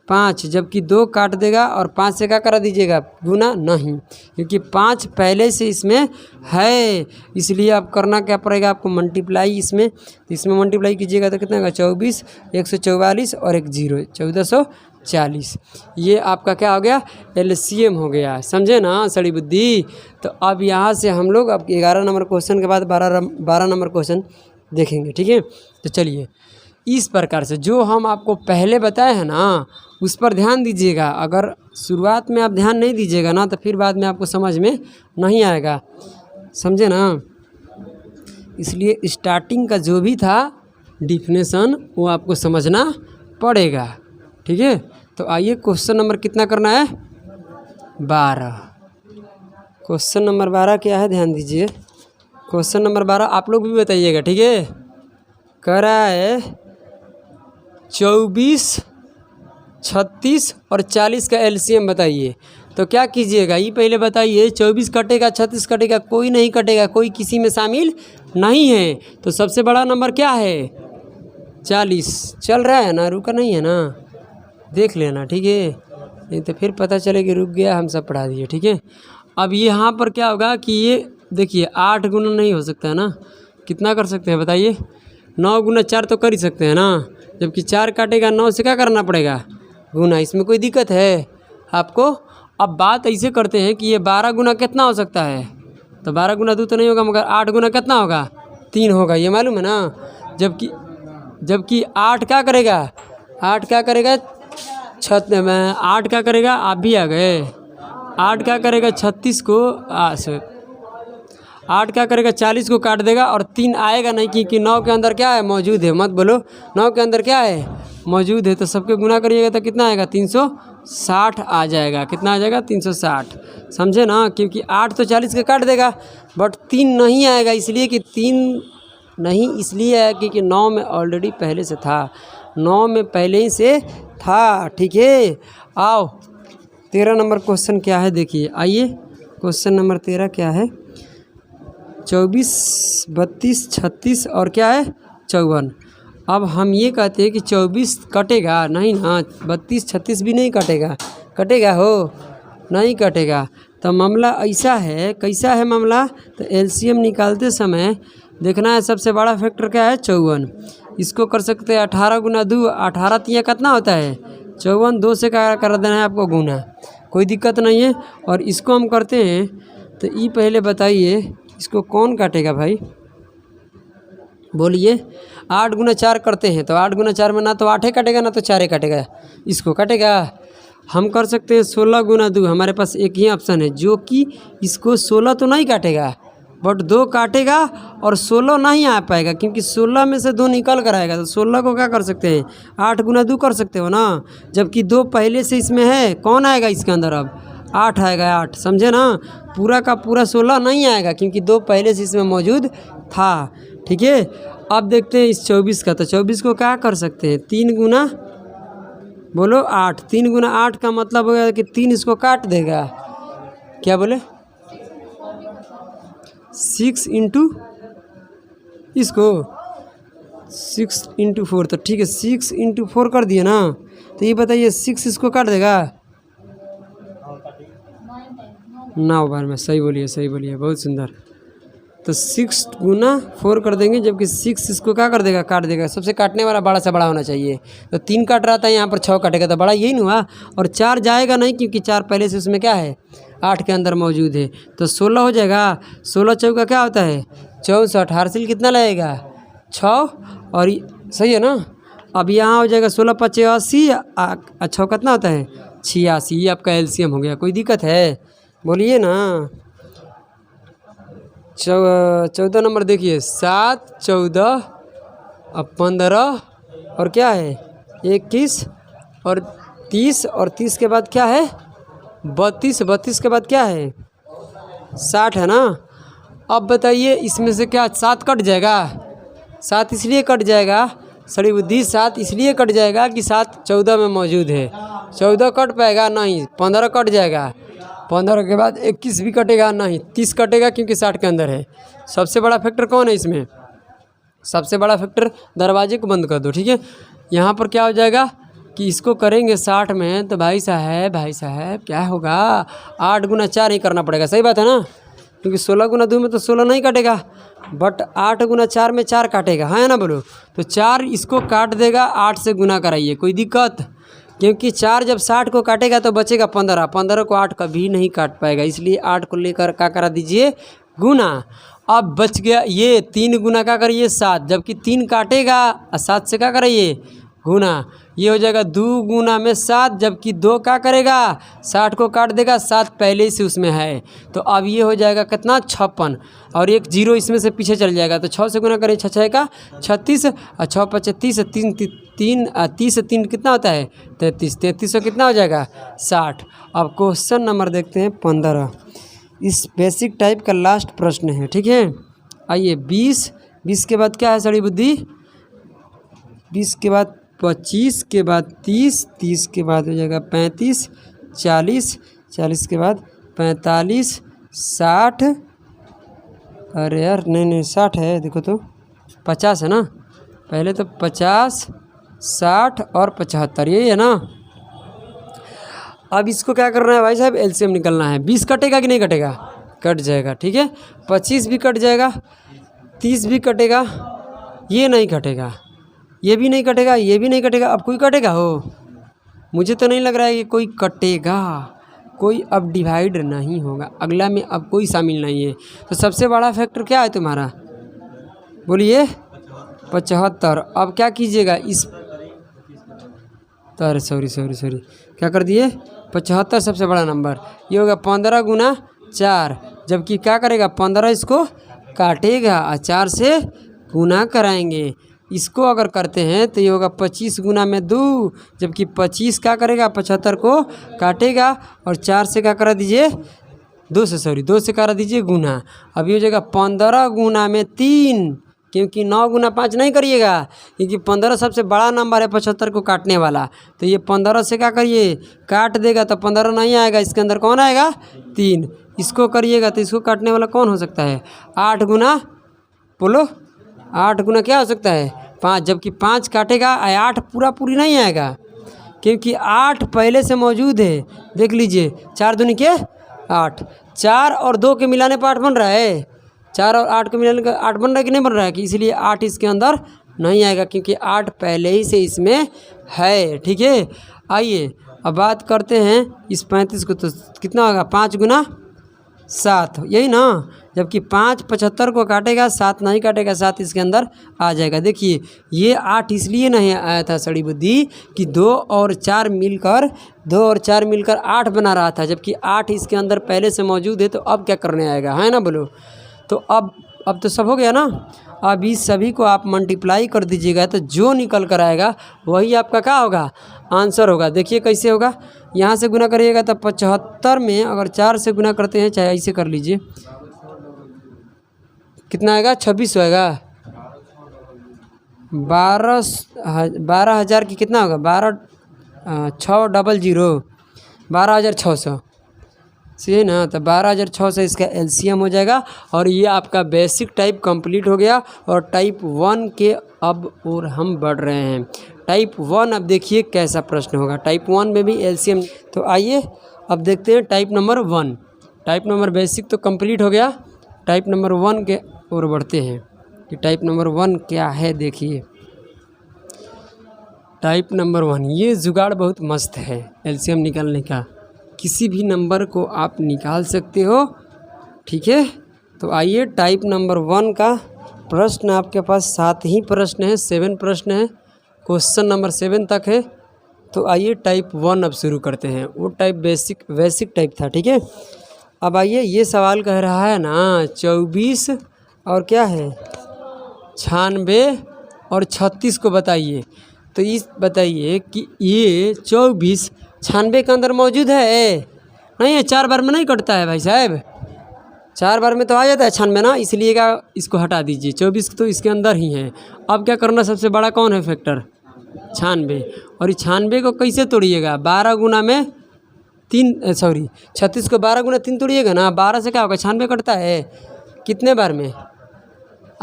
5, जबकि 2 काट देगा, और 5 से क्या करा दीजिएगा? गुना नहीं, क्योंकि 5 पहले से इसमें है, इसलिए आप करना क्या पड़ेगा आपको? मल्टीप्लाई इसमें। तो इसमें मल्टीप्लाई कीजिएगा तो कितना होगा? 24, 144 और 1 0, 1440। ये आपका क्या हो गया? LCM हो गया, समझे ना सड़ी बुद्धि। तो अब यहाँ से हम लोग अब 11 नंबर क्वेश्चन के बाद 12 नंबर क्वेश्चन देखेंगे, ठीक है। तो चलिए, इस प्रकार से जो हम आपको पहले बताए हैं ना, उस पर ध्यान दीजिएगा। अगर शुरुआत में आप ध्यान नहीं दीजिएगा ना, तो फिर बाद में आपको समझ में नहीं आएगा, समझे ना। इसलिए स्टार्टिंग का जो भी था डिफिनेशन, वो आपको समझना पड़ेगा, ठीक है। तो आइए क्वेश्चन नंबर कितना करना है? 12। क्वेश्चन नंबर 12 क्या है? ध्यान दीजिए। क्वेश्चन नंबर 12 आप लोग भी बताइएगा, ठीक है। कह रहा है 24, 36 और 40 का LCM बताइए। तो क्या कीजिएगा, ये पहले बताइए। 24 कटेगा, 36 कटेगा, कोई नहीं कटेगा, कोई किसी में शामिल नहीं है। तो सबसे बड़ा नंबर क्या है? 40। चल रहा है ना, रुका नहीं है ना, देख लेना, ठीक है। नहीं तो फिर पता चले कि रुक गया, हम सब पढ़ा दिए, ठीक है। अब यहाँ पर क्या होगा कि ये देखिए 8 गुना नहीं हो सकता है ना, कितना कर सकते हैं बताइए? 9 गुना 4 तो कर ही सकते हैं ना, जबकि 4 काटेगा 9 से क्या करना पड़ेगा? गुना। इसमें कोई दिक्कत है आपको? अब बात ऐसे करते हैं कि ये 12 गुना कितना हो सकता है? तो 12 गुना 2 तो नहीं होगा, मगर 8 गुना कितना होगा? 3 होगा, ये मालूम है ना। जबकि 8 क्या करेगा? 8 क्या करेगा? 8 क्या करेगा? आप भी आ गए। 8 क्या करेगा? 36 को 8 क्या करेगा? 40 को काट देगा, और 3 आएगा नहीं, क्योंकि 9 के अंदर क्या है? मौजूद है। मत बोलो, 9 के अंदर क्या है? मौजूद है। तो सबके गुना करिएगा तो कितना आएगा? 360 आ जाएगा। कितना आ जाएगा? 360, समझे ना। क्योंकि 8 तो 40 के काट देगा, बट 3 नहीं आएगा, इसलिए कि 3 नहीं इसलिए है क्योंकि 9 में ऑलरेडी पहले से था, 9 में पहले ही से था, ठीक है। आओ 13 नंबर क्वेश्चन क्या है देखिए, आइए क्वेश्चन नंबर 13 क्या है। 24, 32, 36 और क्या है 54। अब हम ये कहते हैं कि 24 कटेगा नहीं ना, 32, 36 भी नहीं कटेगा, कटेगा हो नहीं कटेगा। तो मामला ऐसा है, कैसा है मामला, तो एलसीएम निकालते समय देखना है सबसे बड़ा फैक्टर क्या है 54। इसको कर सकते हैं 18 गुना 2, 18 तिया कितना होता है 54, 2 से क्या कर देना है आपको गुना, कोई दिक्कत नहीं है। और इसको हम करते हैं तो ये पहले बताइए इसको कौन काटेगा भाई, बोलिए। 8 गुना 4 करते हैं तो 8 गुना 4 में ना तो 8 काटेगा ना तो 4 काटेगा, इसको काटेगा। हम कर सकते हैं 16 गुना 2, हमारे पास एक ही ऑप्शन है जो कि इसको 16 तो नहीं काटेगा बट 2 काटेगा और 16 नहीं आ पाएगा क्योंकि 16 में से 2 निकल कर आएगा। तो 16 को क्या कर सकते हैं 8 गुना 2 कर सकते हो ना, जबकि 2 पहले से इसमें है, कौन आएगा इसके अंदर अब 8 आएगा, 8 समझे ना, पूरा का पूरा 16 नहीं आएगा क्योंकि 2 पहले से इसमें मौजूद था। ठीक है, अब देखते हैं इस 24 का। तो 24 को क्या कर सकते हैं 3 गुना बोलो 8, 3 गुना 8 का मतलब हो गया कि 3 इसको काट देगा, क्या बोले 6 इंटू इसको 6 इंटू 4, तो ठीक है 6 इंटू 4 कर दिए ना। तो ये बताइए 6 इसको काट देगा 9 बार में, सही बोलिए सही बोलिए, बहुत सुंदर। तो 6 गुना 4 कर देंगे जबकि 6 इसको क्या कर देगा काट देगा, सबसे काटने वाला बड़ा से बड़ा होना चाहिए। तो 3 काट रहा था यहाँ पर 6 काटेगा तो बड़ा यही नहीं हुआ, और 4 जाएगा नहीं क्योंकि 4 पहले से उसमें क्या है 8 के अंदर मौजूद है, तो 16 हो जाएगा। 16 चौका क्या होता है 64, हासिल कितना लगेगा 6, और सही है ना। अब यहाँ हो जाएगा 16 5 80, 6 कितना होता है 86, ये आपका एलसीएम हो गया, कोई दिक्कत है बोलिए ना। 14 नंबर देखिए 7, 14 अब 15 और क्या है 21 और 30, और 30 के बाद क्या है 32, 32 के बाद क्या है 60 है ना। अब बताइए इसमें से क्या 7 कट जाएगा, 7 इसलिए कट जाएगा सड़ी बुद्धि, 7 इसलिए कट जाएगा कि 7 14 में मौजूद है, 14 कट पाएगा नहीं, 15 कट जाएगा, 15 के बाद 21 भी कटेगा नहीं, 30 कटेगा क्योंकि 60 के अंदर है। सबसे बड़ा फैक्टर कौन है इसमें, सबसे बड़ा फैक्टर दरवाजे को बंद कर दो। ठीक है, यहाँ पर क्या हो जाएगा कि इसको करेंगे 60 में तो भाई साहब क्या होगा 8 गुना 4 ही करना पड़ेगा, सही बात है ना, क्योंकि 16 गुना 2 में तो 16 नहीं कटेगा बट 8 गुना 4 में 4 काटेगा, है ना बोलो। तो 4 इसको काट देगा, 8 से गुना कराइए, कोई दिक्कत, क्योंकि 4 जब 60 को काटेगा तो बचेगा 15, 15 को 8 कभी नहीं काट पाएगा, इसलिए 8 को लेकर क्या करा दीजिए गुना। अब बच गया ये 3 गुना क्या करिए 7, जबकि 3 काटेगा और 7 से क्या कराइए गुना, ये हो जाएगा 2 गुना में 7, जबकि 2 क्या करेगा 60 को काट देगा, 7 पहले से उसमें है। तो अब ये हो जाएगा कितना 56, और एक 0 इसमें से पीछे चल जाएगा, तो 6 से गुना करें 6 का 36 और 6 5 30, 30 से 3 कितना होता है 33, 33 से कितना हो जाएगा 60। अब क्वेश्चन नंबर देखते हैं 15, इस बेसिक टाइप का लास्ट प्रश्न है। ठीक है, आइए 20 के बाद क्या है सड़ी बुद्धि, 20 के बाद 25 के बाद 30 के बाद हो जाएगा 35, 40 के बाद 45, 60, अरे यार नहीं 60 है, देखो तो 50 है ना, पहले तो 50, 60 और 75 यही है ना। अब इसको क्या करना है भाई साहब एलसीएम निकलना है। 20 कटेगा कि नहीं कटेगा, कट जाएगा। ठीक है, 25 भी कट जाएगा, 30 भी कटेगा, ये नहीं कटेगा, ये भी नहीं कटेगा, ये भी नहीं कटेगा। अब कोई कटेगा हो, मुझे तो नहीं लग रहा है कि कोई कटेगा, कोई अब डिवाइड नहीं होगा, अगला में अब कोई शामिल नहीं है। तो सबसे बड़ा फैक्टर क्या है तुम्हारा, बोलिए 75। अब क्या कीजिएगा इस अरे सॉरी क्या कर दिए 75 सबसे बड़ा नंबर, ये होगा 15 गुना 4, जबकि क्या करेगा 15 इसको काटेगा और 4 से गुना कराएंगे। इसको अगर करते हैं तो ये होगा 25 गुना में 2, जबकि 25 क्या करेगा 75 को काटेगा और 4 से क्या करा दीजिए 2 से करा दीजिए गुना। अब ये हो जाएगा 15 गुना में 3, क्योंकि 9 गुना 5 नहीं करिएगा, क्योंकि 15 सबसे बड़ा नंबर है 75 को काटने वाला। तो ये 15 से क्या करिए, काट देगा तो 15 नहीं आएगा, इसके अंदर कौन आएगा 3। इसको करिएगा तो इसको काटने वाला कौन हो सकता है 8 गुना, बोलो 8 गुना क्या हो सकता है 5, जबकि 5 काटेगा 8 पूरी नहीं आएगा, क्योंकि 8 पहले से मौजूद है। देख लीजिए 4 दूनी के 8, 4 और 2 के मिलाने पर 8 बन रहा है, 4 और 8 के मिलाने का 8 बन रहा है कि नहीं बन रहा है, कि इसलिए 8 इसके अंदर नहीं आएगा, क्योंकि 8 पहले ही से इसमें है। ठीक है, आइए अब बात करते हैं इस 35 को, तो कितना होगा 5 गुना 7, यही ना, जबकि 5 75 को काटेगा, 7 नहीं काटेगा, 7 इसके अंदर आ जाएगा। देखिए ये 8 इसलिए नहीं आया था सड़ी बुद्धि कि 2 और 4 मिलकर 8 बना रहा था, जबकि 8 इसके अंदर पहले से मौजूद है। तो अब क्या करने आएगा, है ना, बोलो। तो अब तो सब हो गया ना। अब इस सभी को आप मल्टीप्लाई कर दीजिएगा, तो जो निकल कर आएगा वही आपका क्या होगा, आंसर होगा। देखिए कैसे होगा, यहाँ से गुना करिएगा तो 75 में अगर 4 से गुना करते हैं, चाहे ऐसे कर लीजिए, कितना आएगा 26 आएगा, 12,000 की कितना होगा 12,600 सही ना। तो 12,600 इसका एलसीएम हो जाएगा। और ये आपका बेसिक टाइप कंप्लीट हो गया। और टाइप 1 के अब और हम बढ़ रहे हैं। टाइप 1 अब देखिए कैसा प्रश्न होगा। टाइप 1 में भी एलसीएम। तो आइए अब देखते हैं type number 1। Type number basic तो कंप्लीट हो गया, टाइप नंबर 1 के और बढ़ते हैं कि टाइप नंबर 1 क्या है। देखिए टाइप नंबर 1, ये जुगाड़ बहुत मस्त है एलसीएम निकालने का, किसी भी नंबर को आप निकाल सकते हो। ठीक है, तो आइए टाइप नंबर 1 का प्रश्न आपके पास 7 ही प्रश्न है, 7 प्रश्न है, क्वेश्चन नंबर 7 तक है। तो आइए टाइप 1 अब शुरू करते हैं। वो टाइप बेसिक टाइप था। ठीक है, अब आइए ये सवाल कह रहा है ना 24 और क्या है 96 और 36 को बताइए। तो इस बताइए कि ये 24 96 के अंदर मौजूद है नहीं है, 4 बार में नहीं कटता है भाई साहब, 4 बार में तो आ जाता है 96 ना, इसलिए का इसको हटा दीजिए। 24 तो इसके अंदर ही है। अब क्या करना, सबसे बड़ा कौन है फैक्टर 96, और इस 96 को कैसे तोड़िएगा 12 गुना में 3 36 को 12 गुना 3 तोड़िएगा ना, 12 से क्या होगा 96 कटता है कितने बार में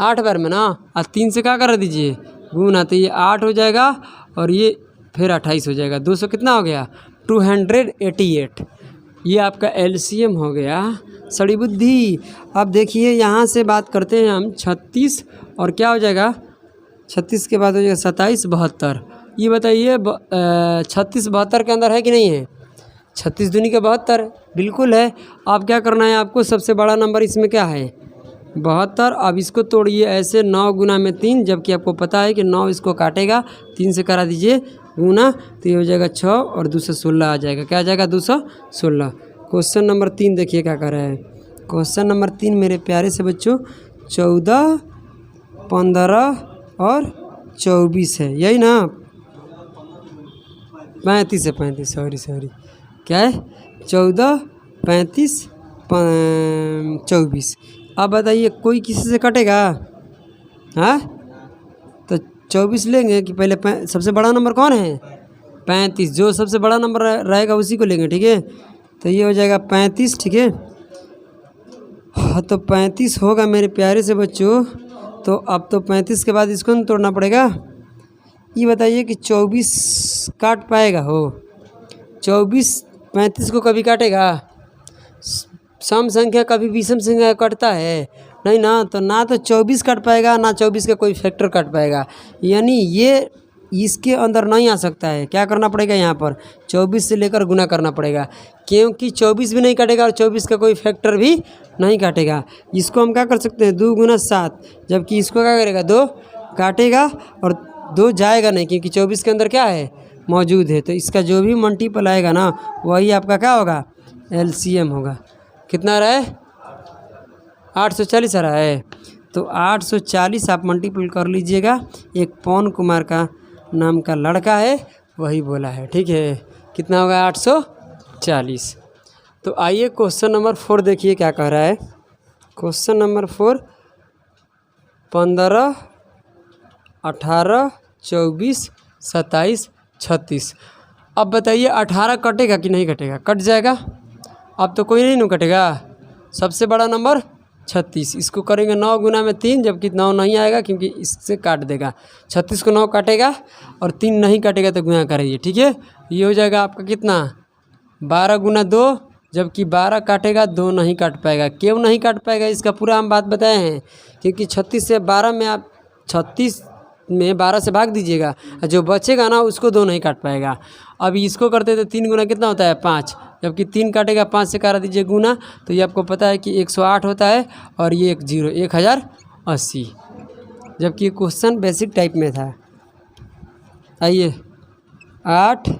8 बार में ना, और 3 से क्या कर दीजिए गुना, तो ये 8 हो जाएगा और ये फिर 28 हो जाएगा। 200 कितना हो गया 288। ये आपका एलसीएम हो गया। सड़ी बुद्धि। अब देखिए यहाँ से बात करते हैं हम 36 और क्या हो जाएगा 36 के बाद हो जाएगा 27 72। ये बताइए 36 72 के अंदर है कि नहीं है, 36 दूनी के 72 बिल्कुल है। अब क्या करना है आपको, सबसे बड़ा नंबर इसमें क्या है 72। अब इसको तोड़िए ऐसे 9 गुना में 3, जबकि आपको पता है कि 9 इसको काटेगा, 3 से करा दीजिए गुना, तो ये हो जाएगा 6 और 216 आ जाएगा। क्या आ जाएगा 216। क्वेश्चन नंबर 3 देखिए क्या कर रहा है। क्वेश्चन नंबर 3 मेरे प्यारे से बच्चों 14 15 और 24 है, यही ना 35 है 35 सॉरी क्या है 14 35 24। अब बताइए कोई किसी से कटेगा, हाँ तो 24 लेंगे कि पहले सबसे बड़ा नंबर कौन है 35, जो सबसे बड़ा नंबर रहेगा उसी को लेंगे। ठीक है, तो ये हो जाएगा 35। ठीक है, हाँ तो 35 होगा मेरे प्यारे से बच्चों। तो अब तो 35 के बाद इसको तोड़ना पड़ेगा। ये बताइए कि 24 काट पाएगा हो 24 35 को कभी काटेगा, सम संख्या कभी विषम संख्या कटता है नहीं ना, तो ना तो 24 काट पाएगा ना 24 का कोई फैक्टर काट पाएगा, यानी ये इसके अंदर नहीं आ सकता है। क्या करना पड़ेगा यहाँ पर 24 से लेकर गुना करना पड़ेगा, क्योंकि 24 भी नहीं काटेगा और 24 का कोई फैक्टर भी नहीं काटेगा। इसको हम क्या कर सकते हैं 2 गुना 7, जबकि इसको क्या करेगा 2 काटेगा और 2 जाएगा नहीं, क्योंकि 24 के अंदर क्या है मौजूद है। तो इसका जो भी मल्टीपल आएगा ना वही आपका क्या होगा एलसीएम होगा। कितना रहा है 840 आ रहा है। तो 840 आप मल्टीपल कर लीजिएगा। एक पवन कुमार का नाम का लड़का है वही बोला है। ठीक है, कितना होगा 840। तो आइए क्वेश्चन नंबर 4 देखिए क्या कह रहा है। Question number 4 15, 18, 24, 27, 36। अब बताइए 18 कटेगा कि नहीं कटेगा? कट जाएगा। अब तो कोई नहीं कटेगा। सबसे बड़ा नंबर 36। इसको करेंगे 9 गुना में 3, जबकि 9 नहीं आएगा क्योंकि इससे काट देगा। 36 को 9 काटेगा और 3 नहीं काटेगा तो गुना करेंगे। ठीक है, ये हो जाएगा आपका कितना? 12 गुना 2, जबकि 12 काटेगा 2 नहीं काट पाएगा। क्यों नहीं काट पाएगा इसका पूरा हम बात बताए हैं, क्योंकि 36 से 12 में आप 36 में 12 से भाग दीजिएगा, जो बचेगा ना उसको 2 नहीं काट पाएगा। अब इसको करते तो 3 गुना कितना होता है? 5, जबकि 3 काटेगा 5 से करा दीजिए गुना, तो ये आपको पता है कि 108 होता है और ये 1080, जबकि ये क्वेश्चन बेसिक टाइप में था। आइए 8,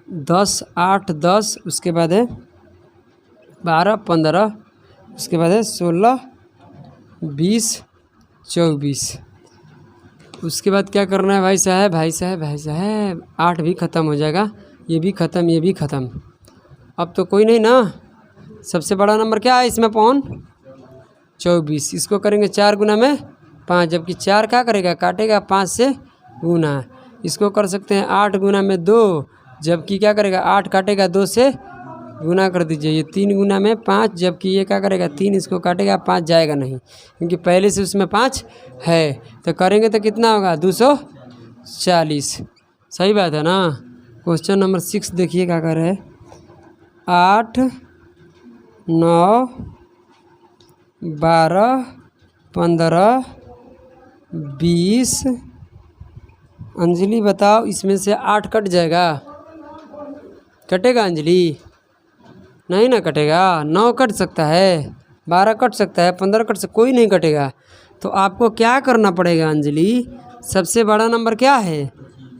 10, 8, 10, उसके बाद है 12, 15, उसके बाद है 16, 20, 24। उसके बाद क्या करना है भाई साहब? 8 भी ख़त्म हो जाएगा, ये भी ख़त्म, ये भी ख़त्म। अब तो कोई नहीं ना। सबसे बड़ा नंबर क्या है इसमें? पौन 24। इसको करेंगे 4 गुना में 5, जबकि 4 क्या करेगा? काटेगा 5 से गुना। इसको कर सकते हैं 8 गुना में 2, जबकि क्या करेगा? 8 काटेगा 2 से गुना कर दीजिए। ये 3 गुना में 5, जबकि ये क्या करेगा? 3 इसको काटेगा, 5 जाएगा नहीं क्योंकि पहले से उसमें 5 है। तो करेंगे तो कितना होगा? 240। सही बात है ना। क्वेश्चन नंबर 6 देखिए क्या कर रहे हैं। 8, 9, 12, 15, 20। अंजलि बताओ, इसमें से 8 कट जाएगा? कटेगा अंजलि? नहीं ना कटेगा। 9 कट सकता है, 12 कट सकता है, 15 कट सकता, कोई नहीं कटेगा। तो आपको क्या करना पड़ेगा अंजलि? सबसे बड़ा नंबर क्या है?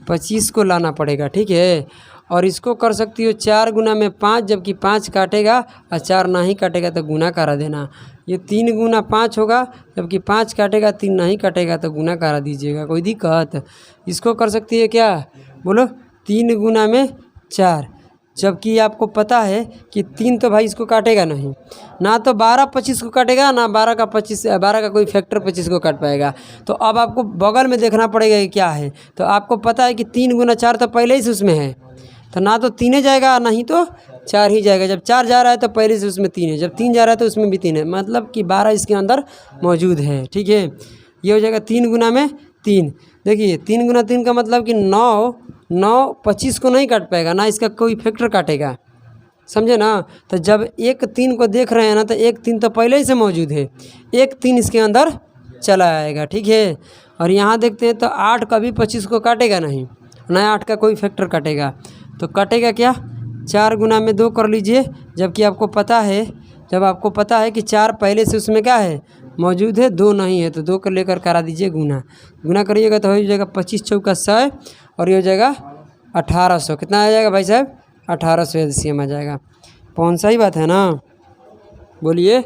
25 को लाना पड़ेगा। ठीक है, और इसको कर सकती हो 4 गुना में 5, जबकि 5 काटेगा और 4 नहीं काटेगा तो गुना करा देना। ये 3 गुना 5 होगा, जबकि 5 काटेगा 3 नहीं काटेगा तो गुना करा दीजिएगा। कोई दिक्कत? इसको कर सकती है क्या? बोलो। 3 गुना में 4, जबकि आपको पता है कि 3 तो भाई इसको काटेगा नहीं ना, तो 12 25 को काटेगा ना, 12 का कोई फैक्टर 25 को काट पाएगा। तो अब आपको बगल में देखना पड़ेगा कि क्या है। तो आपको पता है कि 3 गुना 4 तो पहले ही से उसमें है, तो ना तो 3 जाएगा नहीं तो 4 ही जाएगा। जब 4 जा रहा है तो पहले से उसमें 3 है, जब 3 जा रहा है तो उसमें भी 3 है, मतलब कि 12 इसके अंदर मौजूद है। ठीक है, ये हो जाएगा 3 गुना में 3। देखिए 3 गुना 3 का मतलब कि 9 25 को नहीं काट पाएगा ना, इसका कोई फैक्टर काटेगा। समझे ना। तो जब 1 3 को देख रहे हैं ना, तो 1 3 तो पहले ही से मौजूद है, 1 3 इसके अंदर चला आएगा। ठीक है, और यहाँ देखते हैं तो 8 कभी 25 को काटेगा नहीं ना, 8 का कोई फैक्टर काटेगा। तो कटेगा क्या? 4 गुना में 2 कर लीजिए, जबकि आपको पता है, जब आपको पता है कि 4 पहले से उसमें क्या है? मौजूद है, 2 नहीं है, तो 2 को लेकर करा दीजिए गुना। गुना करिएगा तो हो जाएगा 25 चौका 100, और ये हो जाएगा 1800। कितना आ जाएगा भाई साहब? 1800 एलसीएम आ जाएगा। कौन सा ही बात है ना, बोलिए।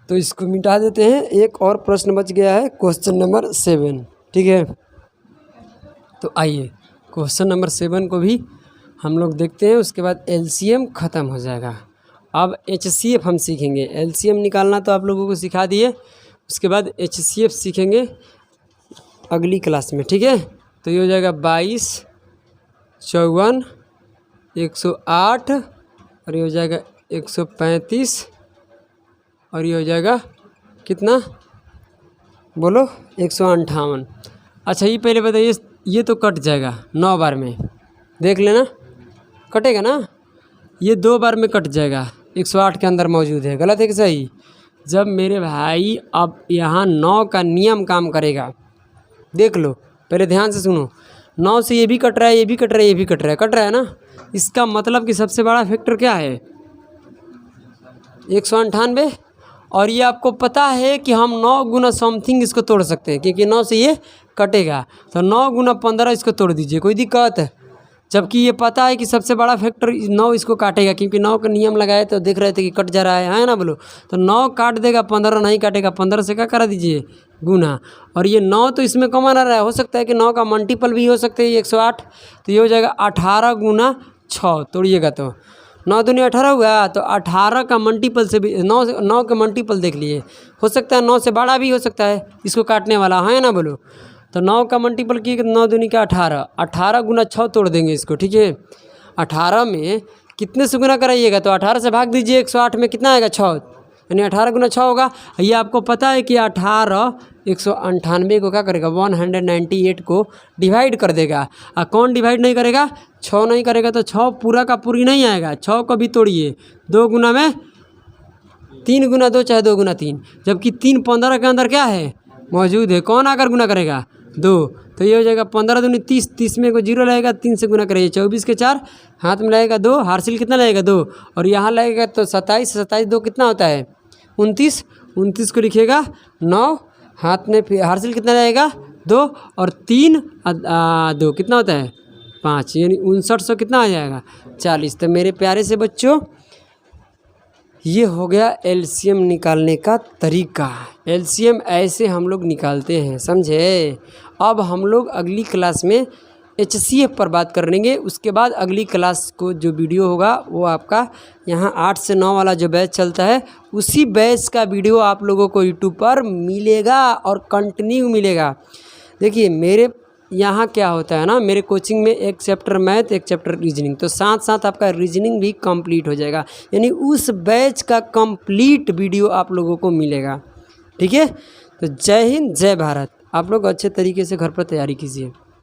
तो इसको मिटा देते हैं। एक और प्रश्न बच गया है, क्वेश्चन नंबर 7। ठीक है, तो आइए क्वेश्चन नंबर 7 को भी हम लोग देखते हैं, उसके बाद एलसीएम ख़त्म हो जाएगा। अब एचसीएफ हम सीखेंगे। एलसीएम निकालना तो आप लोगों को सिखा दिए, उसके बाद एचसीएफ सीखेंगे अगली क्लास में। ठीक है, तो ये हो जाएगा 22, 54, 108, और ये हो जाएगा 135, और ये हो जाएगा कितना? बोलो। 158। अच्छा, ये पहले बताइए, ये तो कट जाएगा 9 बार में, देख लेना, कटेगा ना। ये 2 बार में कट जाएगा, 108 के अंदर मौजूद है। गलत है कि सही? जब मेरे भाई अब यहाँ 9 का नियम काम करेगा, देख लो, पहले ध्यान से सुनो। 9 से ये भी कट रहा है, ये भी कट रहा है, ये भी कट रहा है, कट रहा है ना। इसका मतलब कि सबसे बड़ा फैक्टर क्या है? 198। और ये आपको पता है कि हम 9 गुना समथिंग इसको तोड़ सकते हैं, क्योंकि 9 से ये कटेगा, तो 9 गुना 15 इसको तोड़ दीजिए, कोई दिक्कत है। जबकि ये पता है कि सबसे बड़ा फैक्टर 9 इसको काटेगा, क्योंकि 9 का नियम लगाए तो देख रहे थे कि कट जा रहा है ना, बोलो। तो 9 काट देगा, 15 नहीं काटेगा, 15 से क्या करा दीजिए? गुना। और ये 9 तो इसमें कॉमन आ रहा है, हो सकता है कि 9 का मल्टीपल भी हो सकते हैं 108, तो ये हो जाएगा 18 गुना 6, तोड़िएगा तो 9 दूनी 18 हुआ, तो 18 का मल्टीपल से भी 9 का मल्टीपल देख लिए, हो सकता है 9 से बड़ा भी हो सकता है इसको काटने वाला, है ना बोलो। तो 9 का मल्टीपल किए 9 दूनी का 18, 18 गुना 6 तोड़ देंगे इसको, ठीक है। 18 में कितने से गुना कराइएगा, तो 18 से भाग दीजिए 108 में, कितना आएगा 6, यानी 18 गुना 6 होगा। ये आपको पता है कि 18 198 को क्या करेगा, 198 को डिवाइड कर देगा। और कौन डिवाइड नहीं करेगा, 6 नहीं करेगा, तो 6 पूरा का पूरी नहीं आएगा। 6 को भी तोड़िए, 2 गुना में 3 गुना 2 चाहे 2 गुना 3, जबकि 3 15 के अंदर क्या है मौजूद है, कौन आकर गुना करेगा 2, तो ये हो जाएगा 15 दूनी 30, 30 में को 0 लगेगा, 3 से गुना करिए, 24 के 4 हाथ में लगेगा 2, हार्सिल कितना लगेगा 2, और यहाँ लगेगा तो 27, 27 2 कितना होता है 29, 29 को लिखिएगा 9, हाथ में फिर हार्सिल कितना लगेगा 2, और 3 2 कितना होता है 5, यानी 5900 कितना आ जाएगा 40। तो मेरे प्यारे से बच्चों, ये हो गया एलसीएम निकालने का तरीका। एलसीएम ऐसे हम लोग निकालते हैं, समझे। अब हम लोग अगली क्लास में एचसीएफ पर बात करेंगे। उसके बाद अगली क्लास को जो वीडियो होगा वो आपका यहाँ 8 से 9 वाला जो बैच चलता है, उसी बैच का वीडियो आप लोगों को यूट्यूब पर मिलेगा और कंटिन्यू मिलेगा। देखिए मेरे यहाँ क्या होता है ना, मेरे कोचिंग में एक चैप्टर मैथ, एक चैप्टर रीजनिंग, तो साथ साथ आपका रीजनिंग भी कंप्लीट हो जाएगा, यानी उस बैच का कंप्लीट वीडियो आप लोगों को मिलेगा, ठीक है। तो जय हिंद, जय भारत। आप लोग अच्छे तरीके से घर पर तैयारी कीजिए।